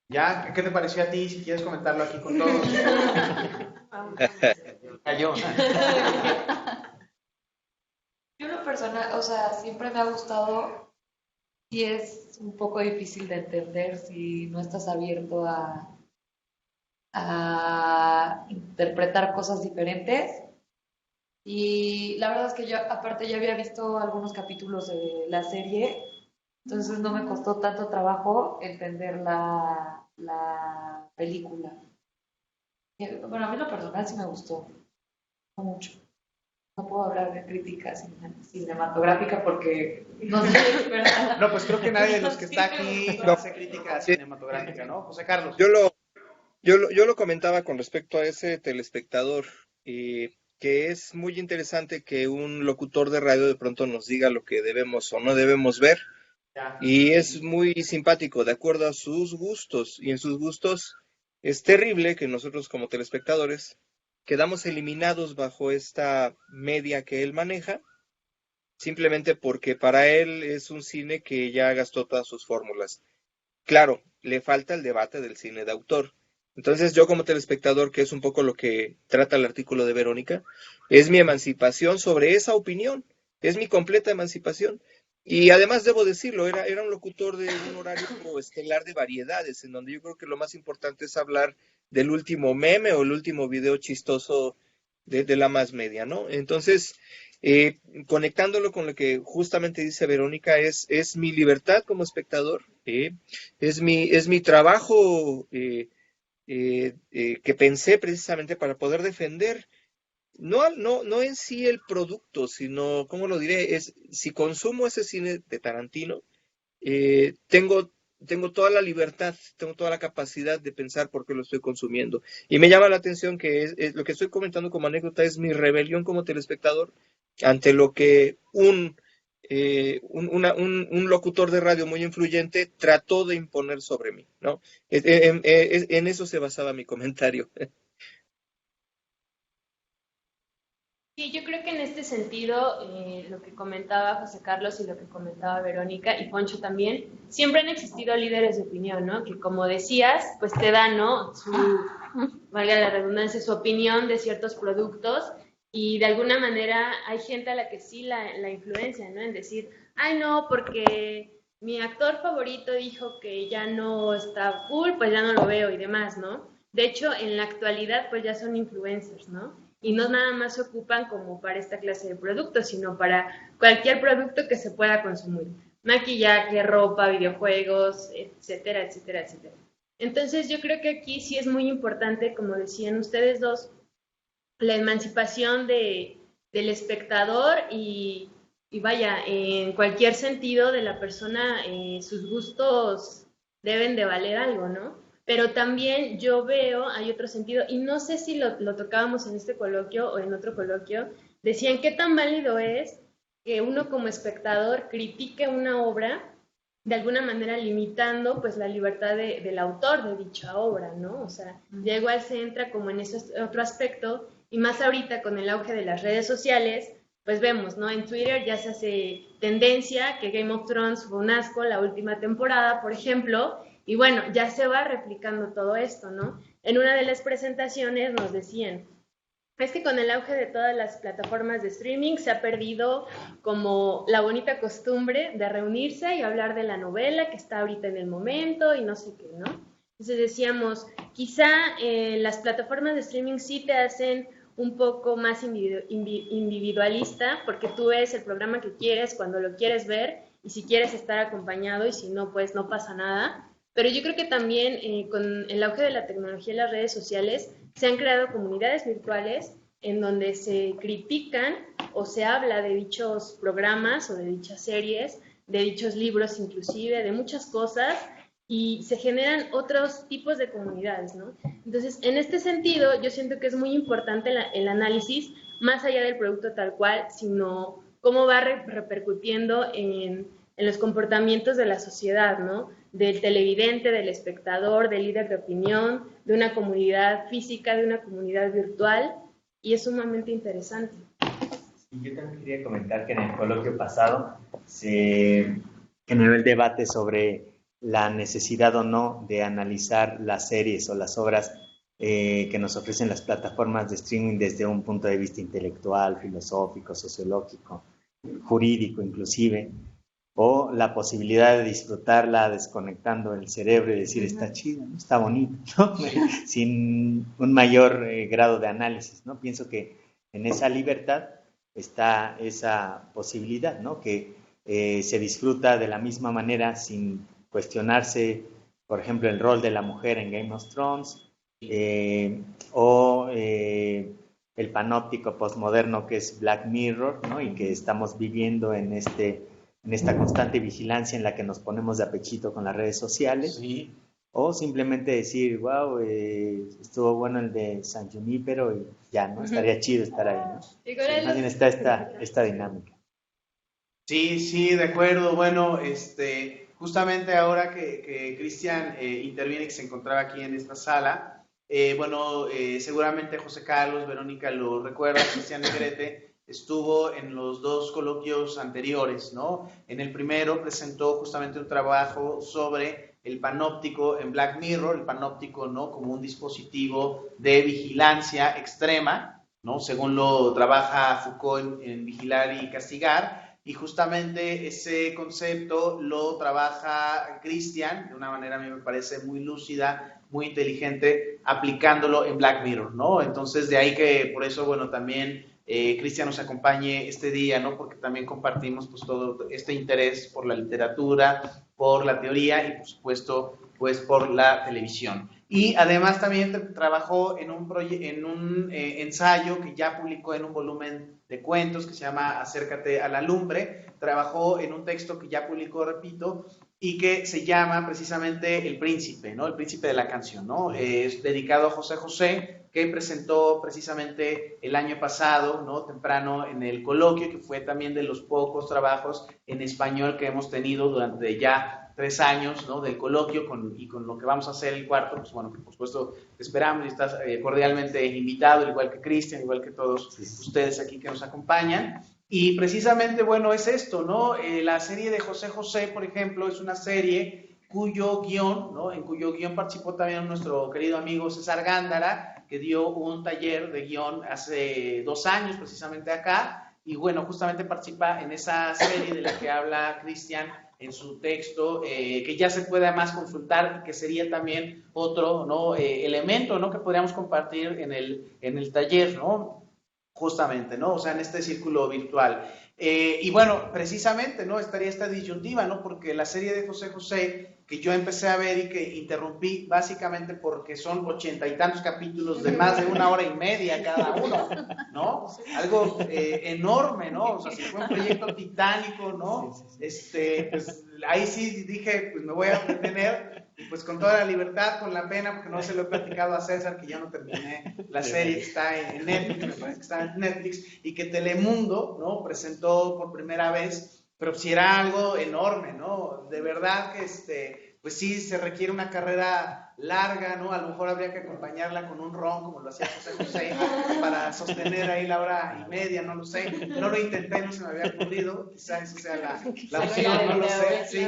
¿Ya? ¿Qué te pareció a ti? Si quieres comentarlo aquí con todos. Cayó.
Yo en lo personal, o sea, siempre me ha gustado y es un poco difícil de entender si no estás abierto a interpretar cosas diferentes. Y la verdad es que yo, aparte, ya había visto algunos capítulos de la serie, entonces no me costó tanto trabajo entender la película. Bueno, a mí lo personal sí me gustó mucho. No puedo hablar de crítica cinematográfica porque no soy experta.
No, pues creo que nadie de los que está aquí hace crítica cinematográfica, ¿no? José Carlos.
Yo lo comentaba con respecto a ese telespectador, que es muy interesante que un locutor de radio de pronto nos diga lo que debemos o no debemos ver. Y es muy simpático, de acuerdo a sus gustos. Y en sus gustos es terrible que nosotros como telespectadores quedamos eliminados bajo esta media que él maneja, simplemente porque para él es un cine que ya gastó todas sus fórmulas. Claro, le falta el debate del cine de autor. Entonces yo como telespectador, que es un poco lo que trata el artículo de Verónica, es mi emancipación sobre esa opinión, es mi completa emancipación. Y además debo decirlo, era un locutor de un horario estelar de variedades, en donde yo creo que lo más importante es hablar del último meme o el último video chistoso de la más media, ¿no? Entonces, conectándolo con lo que justamente dice Verónica, es mi libertad como espectador, es mi trabajo que pensé precisamente para poder defender no en sí el producto, sino, ¿cómo lo diré? Si consumo ese cine de Tarantino, tengo toda la libertad, tengo toda la capacidad de pensar por qué lo estoy consumiendo. Y me llama la atención que lo que estoy comentando como anécdota es mi rebelión como telespectador ante lo que un locutor de radio muy influyente trató de imponer sobre mí, ¿no? En eso se basaba mi comentario.
Sí, yo creo que en este sentido, lo que comentaba José Carlos y lo que comentaba Verónica y Poncho también, siempre han existido líderes de opinión, ¿no? Que como decías, pues te dan, ¿no? Valga la redundancia, su opinión de ciertos productos y de alguna manera hay gente a la que sí la influencia, ¿no? En decir, ay, no, porque mi actor favorito dijo que ya no está cool, pues ya no lo veo y demás, ¿no? De hecho, en la actualidad, pues ya son influencers, ¿no? Y no nada más se ocupan como para esta clase de productos, sino para cualquier producto que se pueda consumir. Maquillaje, ropa, videojuegos, etcétera, etcétera, etcétera. Entonces yo creo que aquí sí es muy importante, como decían ustedes dos, la emancipación del espectador y vaya, en cualquier sentido de la persona, sus gustos deben de valer algo, ¿no? Pero también yo veo, hay otro sentido, y no sé si lo tocábamos en este coloquio o en otro coloquio, decían qué tan válido es que uno como espectador critique una obra, de alguna manera limitando pues la libertad del autor de dicha obra, ¿no? O sea, ya igual se entra como en ese otro aspecto, y más ahorita con el auge de las redes sociales, pues vemos, ¿no? En Twitter ya se hace tendencia que Game of Thrones fue un asco la última temporada, por ejemplo, y bueno, ya se va replicando todo esto, ¿no? En una de las presentaciones nos decían, es que con el auge de todas las plataformas de streaming se ha perdido como la bonita costumbre de reunirse y hablar de la novela que está ahorita en el momento y no sé qué, ¿no? Entonces decíamos, quizá las plataformas de streaming sí te hacen un poco más individualista porque tú ves el programa que quieres cuando lo quieres ver y si quieres estar acompañado y si no, pues no pasa nada. Pero yo creo que también con el auge de la tecnología y las redes sociales se han creado comunidades virtuales en donde se critican o se habla de dichos programas o de dichas series, de dichos libros inclusive, de muchas cosas y se generan otros tipos de comunidades, ¿no? Entonces, en este sentido, yo siento que es muy importante el análisis más allá del producto tal cual, sino cómo va repercutiendo en los comportamientos de la sociedad, ¿no? Del televidente, del espectador, del líder de opinión, de una comunidad física, de una comunidad virtual, y es sumamente interesante.
Yo también quería comentar que en el coloquio pasado se generó el debate sobre la necesidad o no de analizar las series o las obras que nos ofrecen las plataformas de streaming desde un punto de vista intelectual, filosófico, sociológico, jurídico inclusive, o la posibilidad de disfrutarla desconectando el cerebro y decir está chido, ¿no? Está bonito, ¿no? Sin un mayor grado de análisis, ¿no? Pienso que en esa libertad está esa posibilidad, ¿no? Que se disfruta de la misma manera sin cuestionarse, por ejemplo, el rol de la mujer en Game of Thrones o el panóptico postmoderno que es Black Mirror, ¿no? Y que estamos viviendo en esta constante vigilancia en la que nos ponemos de apechito con las redes sociales, sí. O simplemente decir, wow, estuvo bueno el de San Junípero y ya, ¿no? Estaría chido estar ahí, ¿no? Sí, más bien está esta dinámica.
Sí, de acuerdo. Bueno, justamente ahora que Cristian interviene y que se encontraba aquí en esta sala, seguramente José Carlos, Verónica lo recuerda, Cristian Negrete estuvo en los dos coloquios anteriores, ¿no? En el primero presentó justamente un trabajo sobre el panóptico en Black Mirror, el panóptico, ¿no? Como un dispositivo de vigilancia extrema, ¿no? Según lo trabaja Foucault en Vigilar y Castigar. y justamente ese concepto lo trabaja Cristian de una manera, a mí me parece, muy lúcida, muy inteligente, aplicándolo en Black Mirror, ¿no? Entonces, de ahí que, por eso, bueno, también Cristian nos acompañe este día, ¿no? Porque también compartimos, pues, todo este interés por la literatura, por la teoría y, por supuesto, pues, por la televisión. Y además también trabajó en un ensayo que ya publicó en un volumen de cuentos que se llama Acércate a la lumbre. Trabajó en un texto que ya publicó, repito, y que se llama precisamente El Príncipe, ¿no? El Príncipe de la Canción, ¿no? Es dedicado a José José, que presentó precisamente el año pasado, ¿no? Temprano en el coloquio, que fue también de los pocos trabajos en español que hemos tenido durante ya 3 años, ¿no? Del coloquio y con lo que vamos a hacer el cuarto, pues bueno, por supuesto te esperamos y estás cordialmente invitado, igual que Cristian, igual que todos ustedes aquí que nos acompañan. Y precisamente, bueno, es esto, ¿no? La serie de José José, por ejemplo, es una serie cuyo guión, ¿no? En cuyo guión participó también nuestro querido amigo César Gándara, que dio un taller de guión hace 2 años precisamente acá, y bueno, justamente participa en esa serie de la que habla Cristian en su texto, que ya se puede además consultar y que sería también otro, ¿no? Elemento, ¿no? Que podríamos compartir en el taller, ¿no? Justamente, ¿no? O sea, en este círculo virtual. Y bueno, precisamente, ¿no? Estaría esta disyuntiva, ¿no? Porque la serie de José José, que yo empecé a ver y que interrumpí básicamente porque son 80 y tantos capítulos de más de 1 hora y media cada uno, ¿no? Algo enorme, ¿no? O sea, si fue un proyecto titánico, ¿no? Pues ahí sí dije, pues me voy a detener, y pues con toda la libertad, con la pena, porque no se lo he platicado a César, que ya no terminé la serie que está en Netflix, me parece que está en Netflix, y que Telemundo, ¿no? Presentó por primera vez, pero si era algo enorme, ¿no? De verdad que pues sí, se requiere una carrera larga, ¿no? A lo mejor habría que acompañarla con un ron, como lo hacía José José, para sostener ahí la 1 hora y media, no lo sé. No lo intenté, no se me había ocurrido, quizás eso sea la opción, no lo sé. Sí.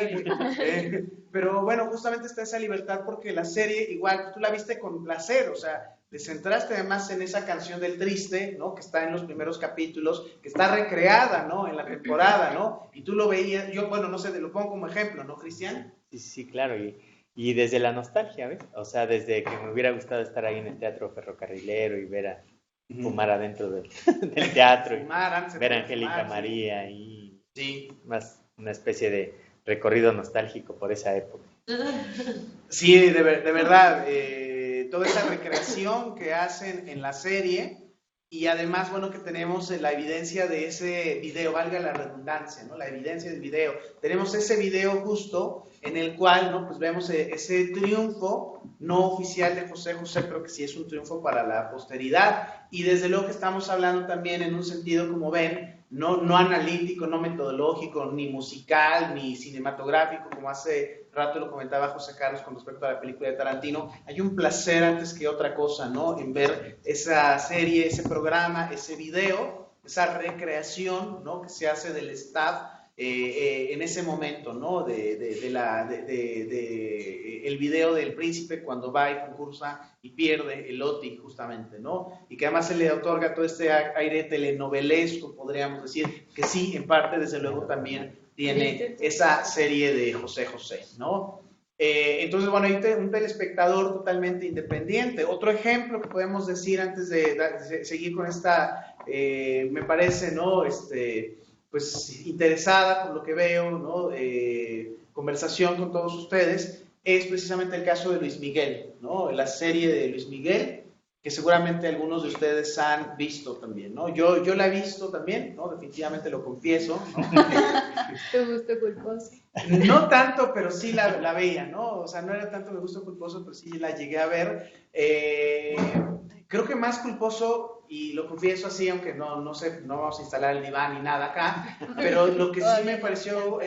Pero bueno, justamente está esa libertad porque la serie, igual, tú la viste con placer, o sea, te centraste además en esa canción del triste, ¿no? Que está en los primeros capítulos, que está recreada, ¿no? En la temporada, ¿no? Y tú lo veías, yo, bueno, no sé, te lo pongo como ejemplo, ¿no, Cristian?
Sí, claro, y desde la nostalgia, ¿ves? O sea, desde que me hubiera gustado estar ahí en el teatro ferrocarrilero y ver a fumar adentro del teatro, y ver a Angélica María y más una especie de recorrido nostálgico por esa época.
Sí, de verdad, toda esa recreación que hacen en la serie, y además, bueno, que tenemos la evidencia de ese video, valga la redundancia, ¿no? La evidencia del video. Tenemos ese video justo en el cual, ¿no? Pues vemos ese triunfo no oficial de José José, pero que sí es un triunfo para la posteridad. Y desde luego que estamos hablando también en un sentido, como ven, no analítico, no metodológico, ni musical, ni cinematográfico, como hace rato lo comentaba José Carlos con respecto a la película de Tarantino. Hay un placer antes que otra cosa, ¿no? En ver esa serie, ese programa, ese video, esa recreación, ¿no? Que se hace del staff en ese momento, ¿no? El video del príncipe cuando va y concursa y pierde el OTI, justamente, ¿no? Y que además se le otorga todo este aire telenovelesco, podríamos decir, que sí, en parte, desde luego, también tiene esa serie de José José, ¿no? Entonces, bueno, hay un telespectador totalmente independiente. Otro ejemplo que podemos decir antes de seguir con esta, me parece, ¿no? Pues interesada por lo que veo, ¿no? Conversación con todos ustedes, es precisamente el caso de Luis Miguel, ¿no? La serie de Luis Miguel, que seguramente algunos de ustedes han visto también, ¿no? Yo la he visto también, ¿no? Definitivamente lo confieso, ¿no?
¿Tu gusto culposo?
No tanto, pero sí la veía, ¿no? O sea, no era tanto mi gusto culposo, pero sí la llegué a ver. Creo que más culposo, y lo confieso así, aunque no sé, no vamos a instalar el diván ni nada acá, pero lo que sí me pareció,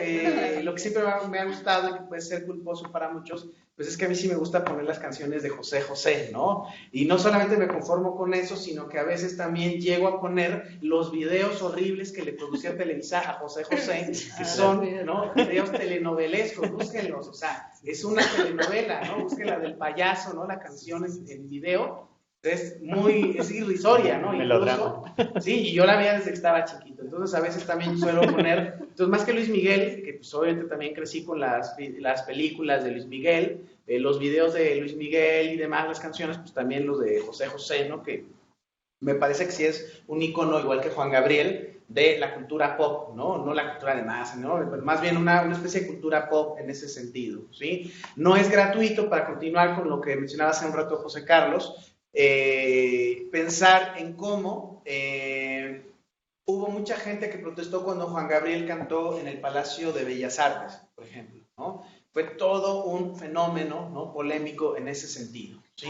lo que siempre me ha gustado y que puede ser culposo para muchos, pues es que a mí sí me gusta poner las canciones de José José, ¿no? Y no solamente me conformo con eso, sino que a veces también llego a poner los videos horribles que le producía Televisa a José José, que son, ¿no? Videos telenovelescos, búsquenlos, o sea, es una telenovela, ¿no? Busquen la del payaso, ¿no? La canción en video, es irrisoria, ¿no?
Melodrama.
Incluso, sí, y yo la veía desde que estaba chiquito, entonces a veces también suelo poner, entonces más que Luis Miguel, que pues obviamente también crecí con las películas de Luis Miguel, los videos de Luis Miguel y demás, las canciones, pues también los de José José, ¿no? Que me parece que sí es un icono, igual que Juan Gabriel, de la cultura pop, ¿no? No la cultura de masa, ¿no? Más bien una especie de cultura pop en ese sentido, ¿sí? No es gratuito, para continuar con lo que mencionaba hace un rato José Carlos, pensar en cómo hubo mucha gente que protestó cuando Juan Gabriel cantó en el Palacio de Bellas Artes, por ejemplo, ¿no? Fue todo un fenómeno, ¿no? Polémico en ese sentido, ¿sí?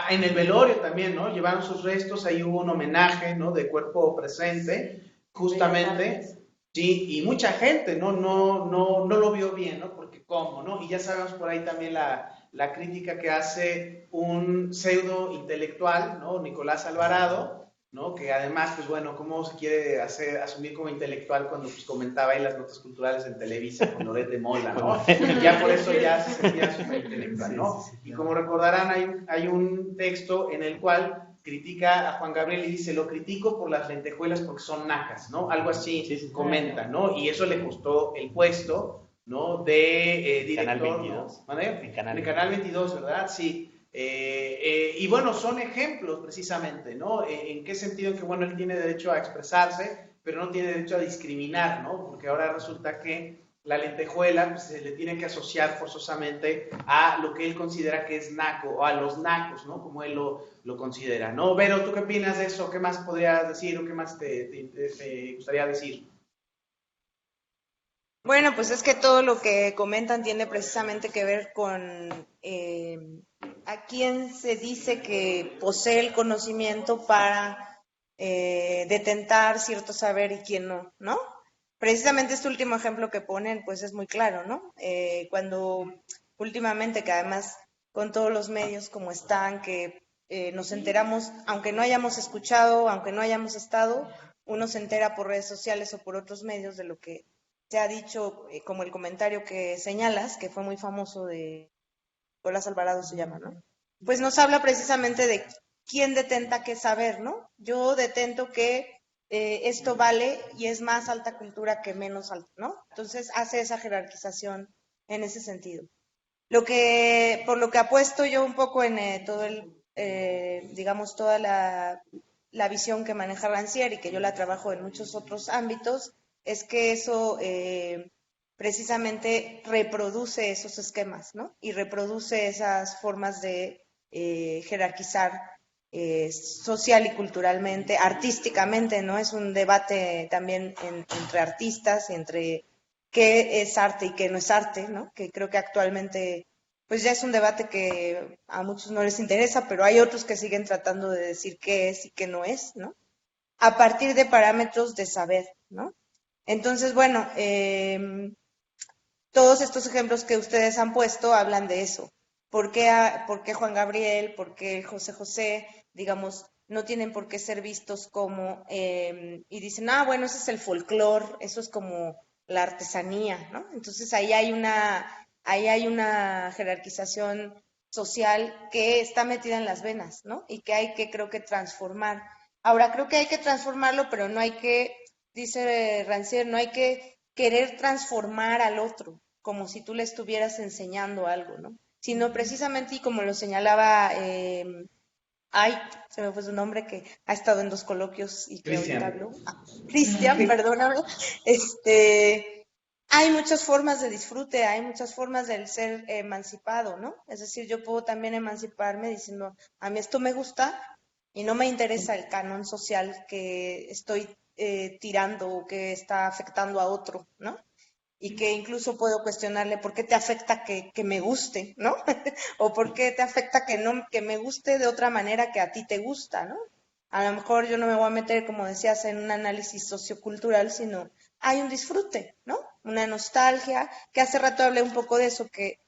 En el velorio también, ¿no? Llevaron sus restos, ahí hubo un homenaje, ¿no? De cuerpo presente, justamente, sí, y mucha gente, no lo vio bien, ¿no? Porque cómo, ¿no? Y ya sabemos por ahí también la crítica que hace un pseudo intelectual, ¿no? Nicolás Alvarado, ¿no? Que además, pues bueno, cómo se quiere asumir como intelectual cuando pues, comentaba ahí las notas culturales en Televisa con Loret de Mola, ¿no? Y ya por eso ya se sentía súper intelectual, ¿no? Y como recordarán, hay un texto en el cual critica a Juan Gabriel y dice, lo critico por las lentejuelas porque son nacas, ¿no? Algo así comenta, ¿no? Y eso le costó el puesto, ¿no? De director,
Canal 22.
¿no? En
Canal
Canal 22, ¿verdad? Sí. Y bueno, son ejemplos precisamente, ¿no? ¿En qué sentido? Que bueno, él tiene derecho a expresarse, pero no tiene derecho a discriminar, ¿no? Porque ahora resulta que la lentejuela pues, se le tiene que asociar forzosamente a lo que él considera que es naco, o a los nacos, ¿no? Como él lo considera, ¿no? Vero, ¿tú qué opinas de eso? ¿Qué más podrías decir o qué más te gustaría decir?
Bueno, pues es que todo lo que comentan tiene precisamente que ver con a quién se dice que posee el conocimiento para detentar cierto saber y quién no, ¿no? Precisamente este último ejemplo que ponen, pues es muy claro, ¿no? Cuando últimamente, que además con todos los medios como están, que nos enteramos, aunque no hayamos escuchado, aunque no hayamos estado, uno se entera por redes sociales o por otros medios de lo que se ha dicho, como el comentario que señalas, que fue muy famoso de Nicolás Alvarado se llama, ¿no? Pues nos habla precisamente de quién detenta qué saber, ¿no? Yo detento que esto vale y es más alta cultura que menos alta, ¿no? Entonces hace esa jerarquización en ese sentido. Por lo que apuesto yo un poco en todo digamos, toda la visión que maneja Rancière y que yo la trabajo en muchos otros ámbitos, es que eso precisamente reproduce esos esquemas, ¿no? Y reproduce esas formas de jerarquizar social y culturalmente, artísticamente, ¿no? Es un debate también entre artistas, entre qué es arte y qué no es arte, ¿no? Que creo que actualmente pues ya es un debate que a muchos no les interesa, pero hay otros que siguen tratando de decir qué es y qué no es, ¿no? A partir de parámetros de saber, ¿no? Entonces, bueno, todos estos ejemplos que ustedes han puesto hablan de eso. ¿Por qué Juan Gabriel? ¿Por qué José José? Digamos, no tienen por qué ser vistos como, y dicen, bueno, ese es el folclore, eso es como la artesanía, ¿no? Entonces ahí hay una jerarquización social que está metida en las venas, ¿no? Y que hay que, creo que, transformar. Ahora, creo que hay que transformarlo, pero no hay que, dice Rancière, no hay que querer transformar al otro, como si tú le estuvieras enseñando algo, ¿no? Sino precisamente, y como lo señalaba, se me fue su nombre, que ha estado en 2 coloquios y que ahorita habló. Cristian, perdóname. Hay muchas formas de disfrute, hay muchas formas del ser emancipado, ¿no? Es decir, yo puedo también emanciparme diciendo, a mí esto me gusta y no me interesa el canon social que estoy tirando o que está afectando a otro, ¿no? Y que incluso puedo cuestionarle por qué te afecta que me guste, ¿no? O por qué te afecta que me guste de otra manera que a ti te gusta, ¿no? A lo mejor yo no me voy a meter, como decías, en un análisis sociocultural, sino hay un disfrute, ¿no? Una nostalgia, que hace rato hablé un poco de eso, que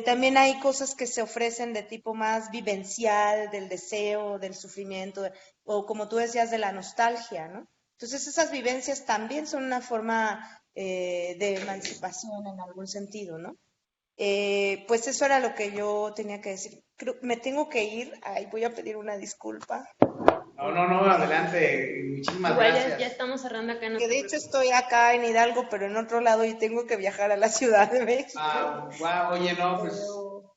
también hay cosas que se ofrecen de tipo más vivencial, del deseo, del sufrimiento, o como tú decías, de la nostalgia, ¿no? Entonces esas vivencias también son una forma de emancipación en algún sentido, ¿no? Pues eso era lo que yo tenía que decir. Me tengo que ir, ahí voy a pedir una disculpa.
No, adelante, muchísimas
Igual
gracias.
ya estamos cerrando acá. No
Que
te
de hecho
preocupes.
estoy acá en Hidalgo, pero en otro lado y tengo que viajar a la Ciudad de México.
Wow, oye, no, pues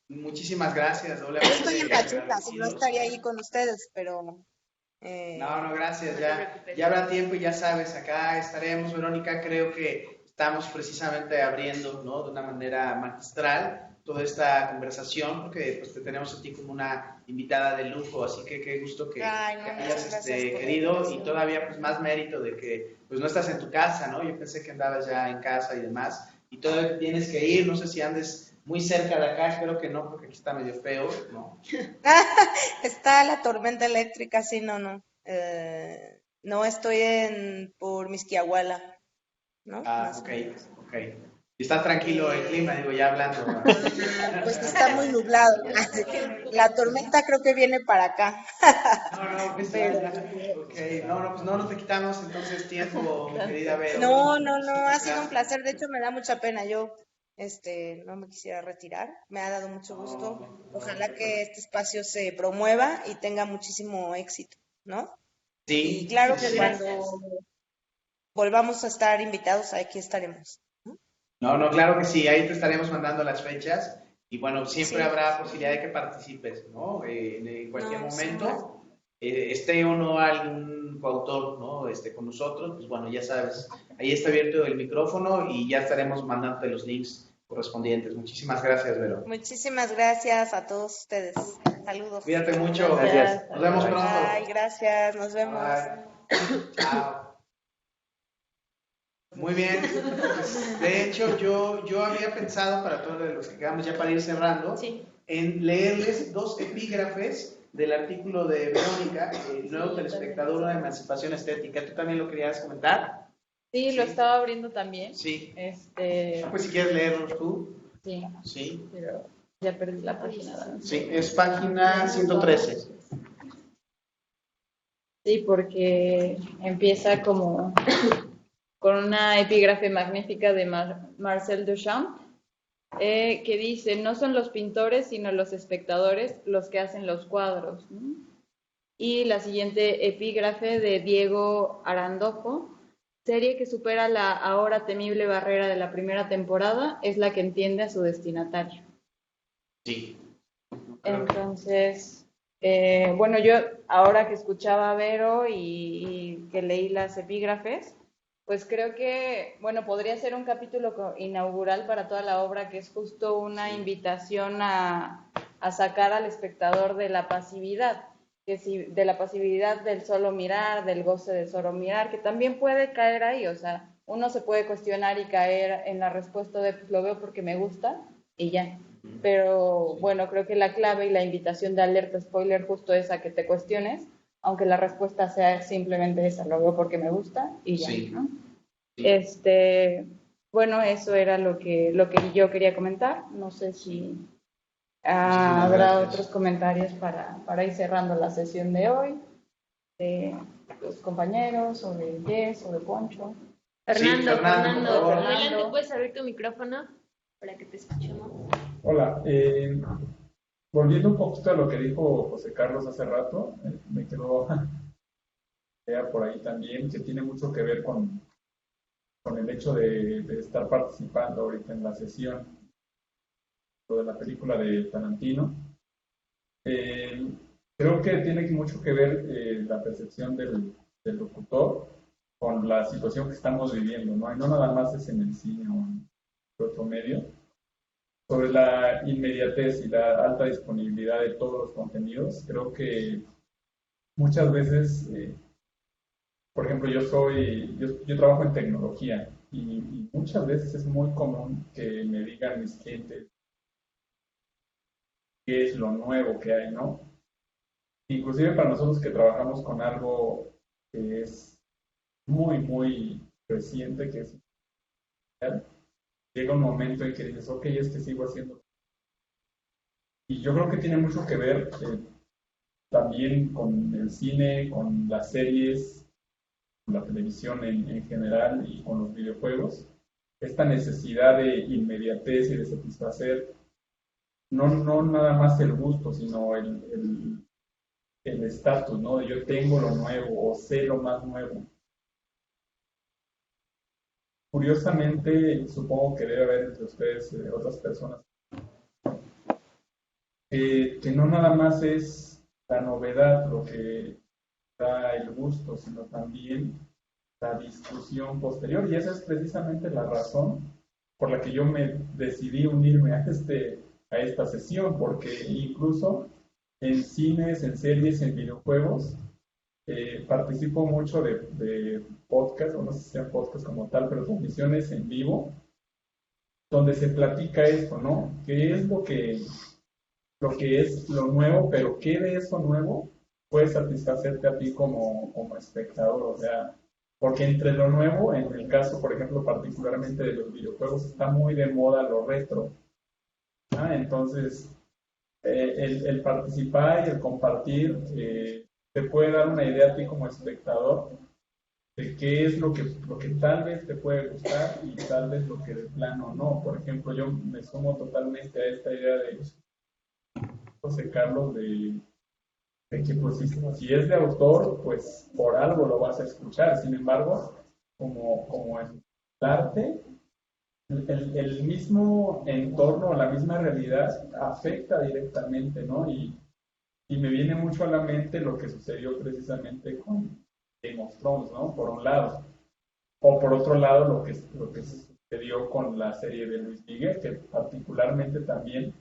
muchísimas gracias,
Yo
doblemente
estoy en Pachuca, si no
agradecidos.
estaría ahí con ustedes, pero
No, gracias,
No te
ya
preocupes.
habrá tiempo y ya sabes, acá estaremos, Verónica, creo que estamos precisamente abriendo, ¿no? De una manera magistral toda esta conversación, porque pues te tenemos a ti como una invitada de lujo, así que qué gusto que
Ay, no,
que
muchas
hayas
gracias por la
querido, y
invitación.
todavía pues más mérito de que pues no estás en tu casa, ¿no? Yo pensé que andabas ya en casa y demás, y todavía tienes que ir, no sé si andes muy cerca de acá, espero que no, porque aquí está medio feo, ¿no?
Está la tormenta eléctrica, sí, no. No estoy por Misquiahuala, ¿no? Más o
Ok.
menos.
Y está tranquilo el clima, digo, ya hablando, ¿no?
Pues está muy nublado. La tormenta creo que viene para acá.
No, pues
Pero,
ya, ok, pues no te quitamos entonces tiempo, mi querida Vero.
no, ha
Muchísimas
sido un
gracias.
placer. De hecho, me da mucha pena. Yo, no me quisiera retirar. Me ha dado mucho gusto. Ojalá que este espacio se promueva y tenga muchísimo éxito, ¿no? Y
Sí,
claro
sí,
que
sí.
cuando volvamos a estar invitados, aquí estaremos.
No, claro que sí, ahí te estaremos mandando las fechas y bueno, siempre
Sí.
habrá posibilidad de que participes, ¿no? En cualquier
No, sin
momento, esté o no algún coautor, ¿no? Con nosotros, pues bueno, ya sabes, ahí está abierto el micrófono y ya estaremos mandándote los links correspondientes. Muchísimas gracias, Vero.
Muchísimas gracias a todos ustedes. Saludos.
Cuídate mucho.
Gracias.
Nos vemos pronto.
Bye, gracias. Nos vemos.
Bye. Chao. Muy bien. Pues, de hecho, yo había pensado, para todos los que quedamos ya para ir cerrando,
Sí.
en leerles 2 epígrafes del artículo de Verónica, El nuevo telespectador, una emancipación estética. ¿Tú también lo querías comentar?
Sí, lo estaba abriendo también.
Sí. Pues si quieres leerlos tú.
Sí,
Sí.
pero ya perdí la página. ¿Verdad?
Sí, es página 113.
Sí, porque empieza como con una epígrafe magnífica de Marcel Duchamp, que dice, no son los pintores, sino los espectadores los que hacen los cuadros, ¿no? Y la siguiente epígrafe de Diego Arandolfo, serie que supera la ahora temible barrera de la primera temporada, es la que entiende a su destinatario.
Sí.
Entonces, bueno, yo ahora que escuchaba a Vero y que leí las epígrafes, pues creo que, bueno, podría ser un capítulo inaugural para toda la obra, que es justo una invitación a sacar al espectador de la pasividad, de la pasividad del solo mirar, del goce de solo mirar, que también puede caer ahí, o sea, uno se puede cuestionar y caer en la respuesta de, pues lo veo porque me gusta y ya. Pero bueno, creo que la clave y la invitación de alerta spoiler justo es a que te cuestiones, aunque la respuesta sea simplemente esa, lo veo porque me gusta y ya,
Sí.
¿no? Bueno, eso era lo que yo quería comentar. No sé si habrá
gracias.
otros comentarios para ir cerrando la sesión de hoy, de los compañeros, o de Jess, o de Poncho.
Fernando,
Fernando, por favor.
adelante, puedes abrir tu micrófono para que te escuchemos.
Hola, volviendo un poquito a lo que dijo José Carlos hace rato, me quedó idea por ahí también, que tiene mucho que ver con el hecho de estar participando ahorita en la sesión de la película de Tarantino. Creo que tiene mucho que ver la percepción del locutor con la situación que estamos viviendo, ¿no? Y no nada más es en el cine o en otro medio, sobre la inmediatez y la alta disponibilidad de todos los contenidos. Creo que muchas veces, por ejemplo, yo trabajo en tecnología y muchas veces es muy común que me digan mis clientes qué es lo nuevo que hay, ¿no? Inclusive para nosotros que trabajamos con algo que es muy, muy reciente, que es llega un momento en que dices, ok, es que sigo haciendo. Y yo creo que tiene mucho que ver también con el cine, con las series, con la televisión en general y con los videojuegos, esta necesidad de inmediatez y de satisfacer no nada más el gusto, sino el estatus, ¿no? De yo tengo lo nuevo o sé lo más nuevo. Curiosamente, supongo que debe haber entre ustedes otras personas que no nada más es la novedad lo que da el gusto, sino también la discusión posterior. Y esa es precisamente la razón por la que yo me decidí unirme a esta sesión, porque incluso en cines, en series, en videojuegos, participo mucho de podcast, o no sé si sean podcast como tal, pero transmisiones en vivo, donde se platica esto, ¿no? ¿Qué es lo que es lo nuevo, pero qué de eso nuevo puede satisfacerte a ti como espectador? O sea, porque entre lo nuevo, en el caso, por ejemplo, particularmente de los videojuegos, está muy de moda lo retro. Entonces, el participar y el compartir te puede dar una idea a ti como espectador de qué es lo que tal vez te puede gustar y tal vez lo que de plano no. Por ejemplo, yo me sumo totalmente a esta idea de José Carlos de que pues, si es de autor, pues por algo lo vas a escuchar. Sin embargo, como en el arte, el mismo entorno, la misma realidad afecta directamente, ¿no? Y me viene mucho a la mente lo que sucedió precisamente con Game of Thrones, ¿no? Por un lado. O por otro lado, lo que sucedió con la serie de Luis Miguel, que particularmente también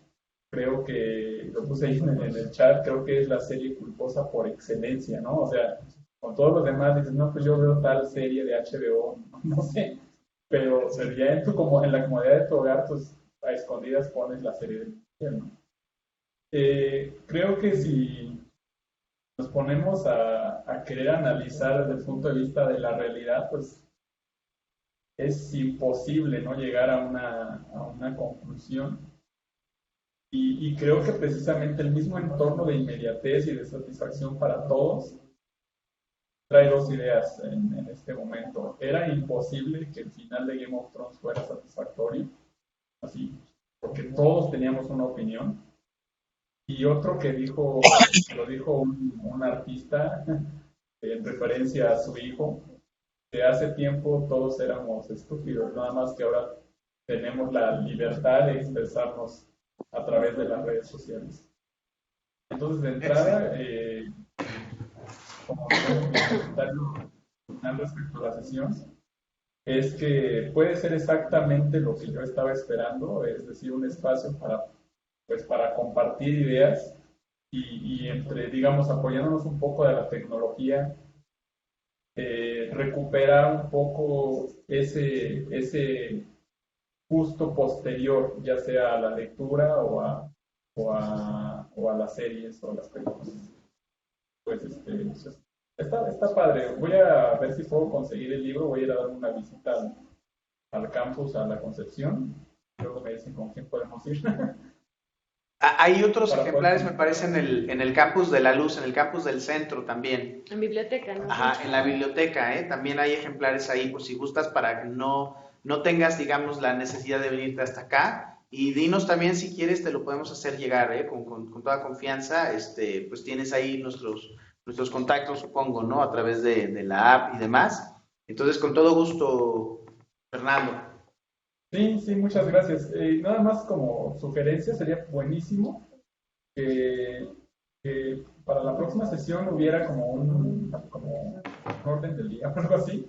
creo que, lo puse ahí en el chat, creo que es la serie culposa por excelencia, ¿no? O sea, con todos los demás dices, no, pues yo veo tal serie de HBO, no sé, pero sería como en la comodidad de tu hogar, pues a escondidas pones la serie de Luis Miguel, ¿no? Creo que si nos ponemos a querer analizar desde el punto de vista de la realidad, pues es imposible, ¿no?, llegar a una conclusión. Y creo que precisamente el mismo entorno de inmediatez y de satisfacción para todos trae dos ideas en este momento. Era imposible que el final de Game of Thrones fuera satisfactorio, así, porque todos teníamos una opinión. Y otro que lo dijo un artista en referencia a su hijo, que hace tiempo todos éramos estúpidos, nada más que ahora tenemos la libertad de expresarnos a través de las redes sociales. Entonces, de entrada, como comentario final respecto a la sesión, es que puede ser exactamente lo que yo estaba esperando, es decir, un espacio para compartir ideas y entre, digamos, apoyándonos un poco de la tecnología, recuperar un poco ese gusto posterior, ya sea a la lectura o a las series o a las películas. Pues está padre. Voy a ver si puedo conseguir el libro, voy a ir a dar una visita al campus, a la Concepción, luego me dicen con quién podemos ir.
Hay otros ejemplares, me parece, en el campus de la Luz, en el campus del centro también.
En biblioteca, ¿no?
Ajá, en la biblioteca, también hay ejemplares ahí, por si gustas, para que no tengas, digamos, la necesidad de venirte hasta acá. Y dinos también, si quieres, te lo podemos hacer llegar, con toda confianza. Pues tienes ahí nuestros contactos, supongo, ¿no? A través de la app y demás. Entonces, con todo gusto, Fernando.
Sí, muchas gracias. Nada más como sugerencia, sería buenísimo que para la próxima sesión hubiera como un orden del día o algo así.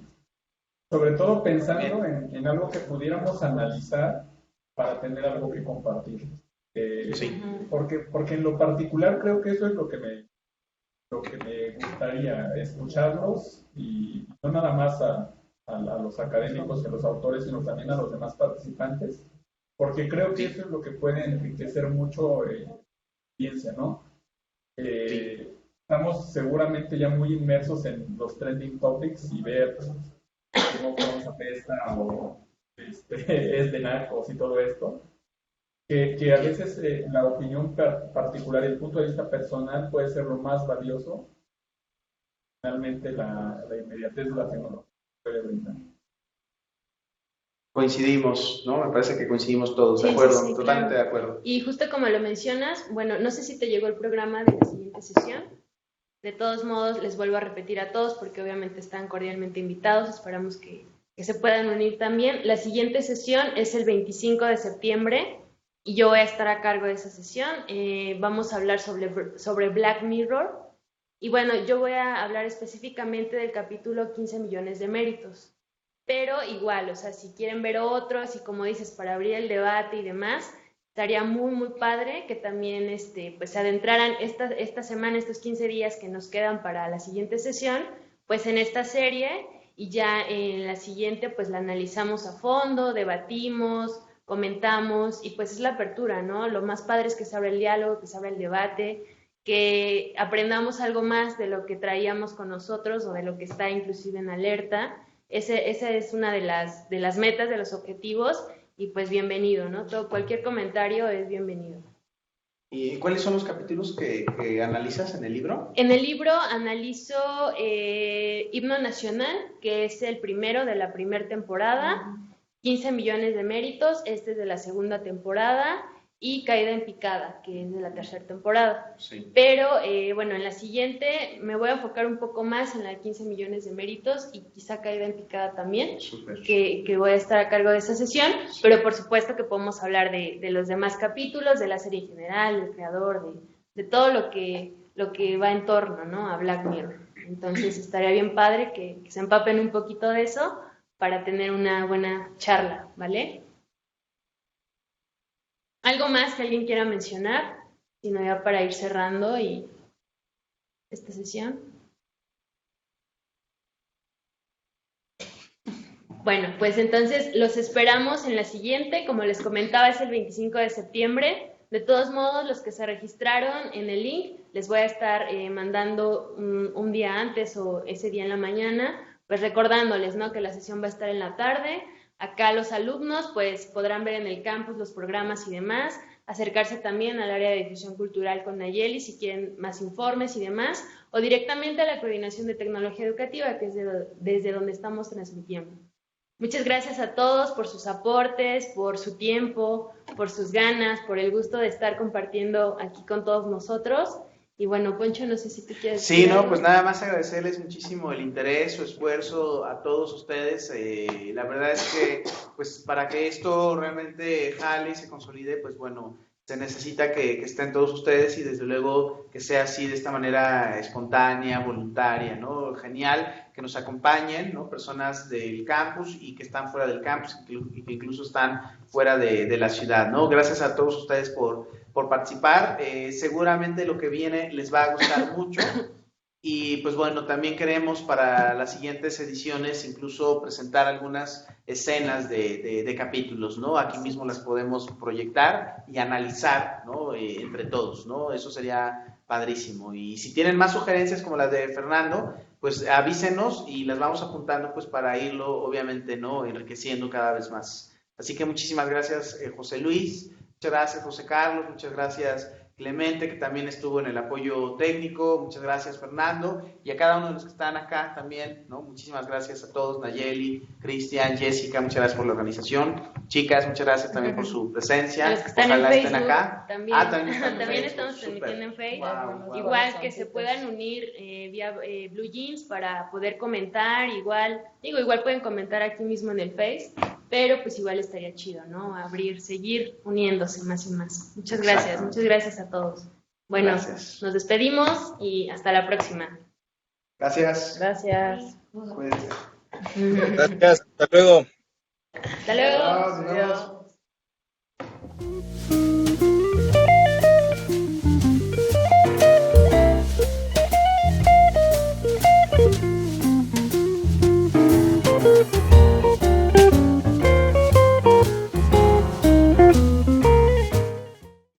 Sobre todo pensando en algo que pudiéramos analizar para tener algo que compartir.
Sí.
Porque en lo particular creo que eso es lo que me gustaría, escucharlos y no nada más a los académicos y a los autores, sino también a los demás participantes, porque creo que eso es lo que puede enriquecer mucho la ciencia, ¿no? Estamos seguramente ya muy inmersos en los trending topics y ver cómo vamos a pesta o es de narcos y todo esto, que a veces la opinión particular y el punto de vista personal puede ser lo más valioso. Finalmente la inmediatez de la tecnología puede brindar.
Coincidimos, ¿no? Me parece que coincidimos todos,
Sí,
de acuerdo,
sí,
totalmente
claro.
de acuerdo.
Y justo como lo mencionas, bueno, no sé si te llegó el programa de la siguiente sesión. De todos modos, les vuelvo a repetir a todos porque obviamente están cordialmente invitados. Esperamos que se puedan unir también. La siguiente sesión es el 25 de septiembre y yo voy a estar a cargo de esa sesión. Vamos a hablar sobre Black Mirror. Y bueno, yo voy a hablar específicamente del capítulo 15 millones de méritos. Pero igual, o sea, si quieren ver otros y como dices, para abrir el debate y demás, estaría muy, muy padre que también pues se adentraran esta semana, estos 15 días que nos quedan para la siguiente sesión, pues en esta serie y ya en la siguiente pues la analizamos a fondo, debatimos, comentamos y pues es la apertura, ¿no? Lo más padre es que se abra el diálogo, que se abra el debate, que aprendamos algo más de lo que traíamos con nosotros o de lo que está inclusive en alerta. Esa es una de las metas, de los objetivos, y pues bienvenido, ¿no? Cualquier comentario es bienvenido.
¿Y cuáles son los capítulos que analizas en el libro?
En el libro analizo Himno Nacional, que es el primero de la primera temporada, 15 millones de méritos, este es de la segunda temporada, y Caída en Picada, que es de la tercera temporada.
Sí.
Pero, bueno, en la siguiente me voy a enfocar un poco más en la de 15 millones de méritos y quizá Caída en Picada también, que voy a estar a cargo de esa sesión, pero por supuesto que podemos hablar de los demás capítulos, de la serie en general, del creador, de todo lo que va en torno, ¿no? A Black Mirror. Entonces estaría bien padre que se empapen un poquito de eso para tener una buena charla, ¿vale? ¿Algo más que alguien quiera mencionar? Si no, ya para ir cerrando y esta sesión. Bueno, pues entonces los esperamos en la siguiente. Como les comentaba, es el 25 de septiembre. De todos modos, los que se registraron en el link, les voy a estar mandando un día antes o ese día en la mañana, pues recordándoles, ¿no? Que la sesión va a estar en la tarde. Acá los alumnos pues podrán ver en el campus los programas y demás, acercarse también al área de difusión cultural con Nayeli si quieren más informes y demás, o directamente a la Coordinación de Tecnología Educativa, que es desde donde estamos transmitiendo. Muchas gracias a todos por sus aportes, por su tiempo, por sus ganas, por el gusto de estar compartiendo aquí con todos nosotros. Y bueno, Poncho, no sé si tú quieres
Sí, no, pues nada más agradecerles muchísimo el interés, su esfuerzo a todos ustedes. La verdad es que, pues, para que esto realmente jale y se consolide, pues bueno, se necesita que estén todos ustedes y desde luego que sea así de esta manera espontánea, voluntaria, ¿no? Genial que nos acompañen, ¿no? Personas del campus y que están fuera del campus y que incluso están fuera de la ciudad, ¿no? Gracias a todos ustedes por participar. Seguramente lo que viene les va a gustar mucho. Y pues bueno, también queremos para las siguientes ediciones incluso presentar algunas escenas de capítulos, ¿no? Aquí mismo las podemos proyectar y analizar, ¿no? Entre todos, ¿no? Eso sería padrísimo. Y si tienen más sugerencias como las de Fernando, pues avísenos y las vamos apuntando pues para irlo, obviamente, ¿no? Enriqueciendo cada vez más. Así que muchísimas gracias, José Luis. Muchas gracias, José Carlos. Muchas gracias, Clemente, que también estuvo en el apoyo técnico. Muchas gracias, Fernando. Y a cada uno de los que están acá también, ¿no? Muchísimas gracias a todos, Nayeli, Cristian, Jessica, muchas gracias por la organización. Chicas, muchas gracias también por su presencia.
A los que están
Ojalá
en Facebook,
estén acá.
también,
También
estamos transmitiendo en Facebook.
Wow.
Igual que se puedan unir vía Blue Jeans para poder comentar, igual pueden comentar aquí mismo en el Face, pero pues igual estaría chido, ¿no? Seguir uniéndose más y más. Muchas gracias a todos. Bueno,
Gracias.
Nos despedimos y hasta la próxima.
Gracias.
Gracias.
Cuídense.
Gracias, hasta luego.
Hasta luego.
Adiós.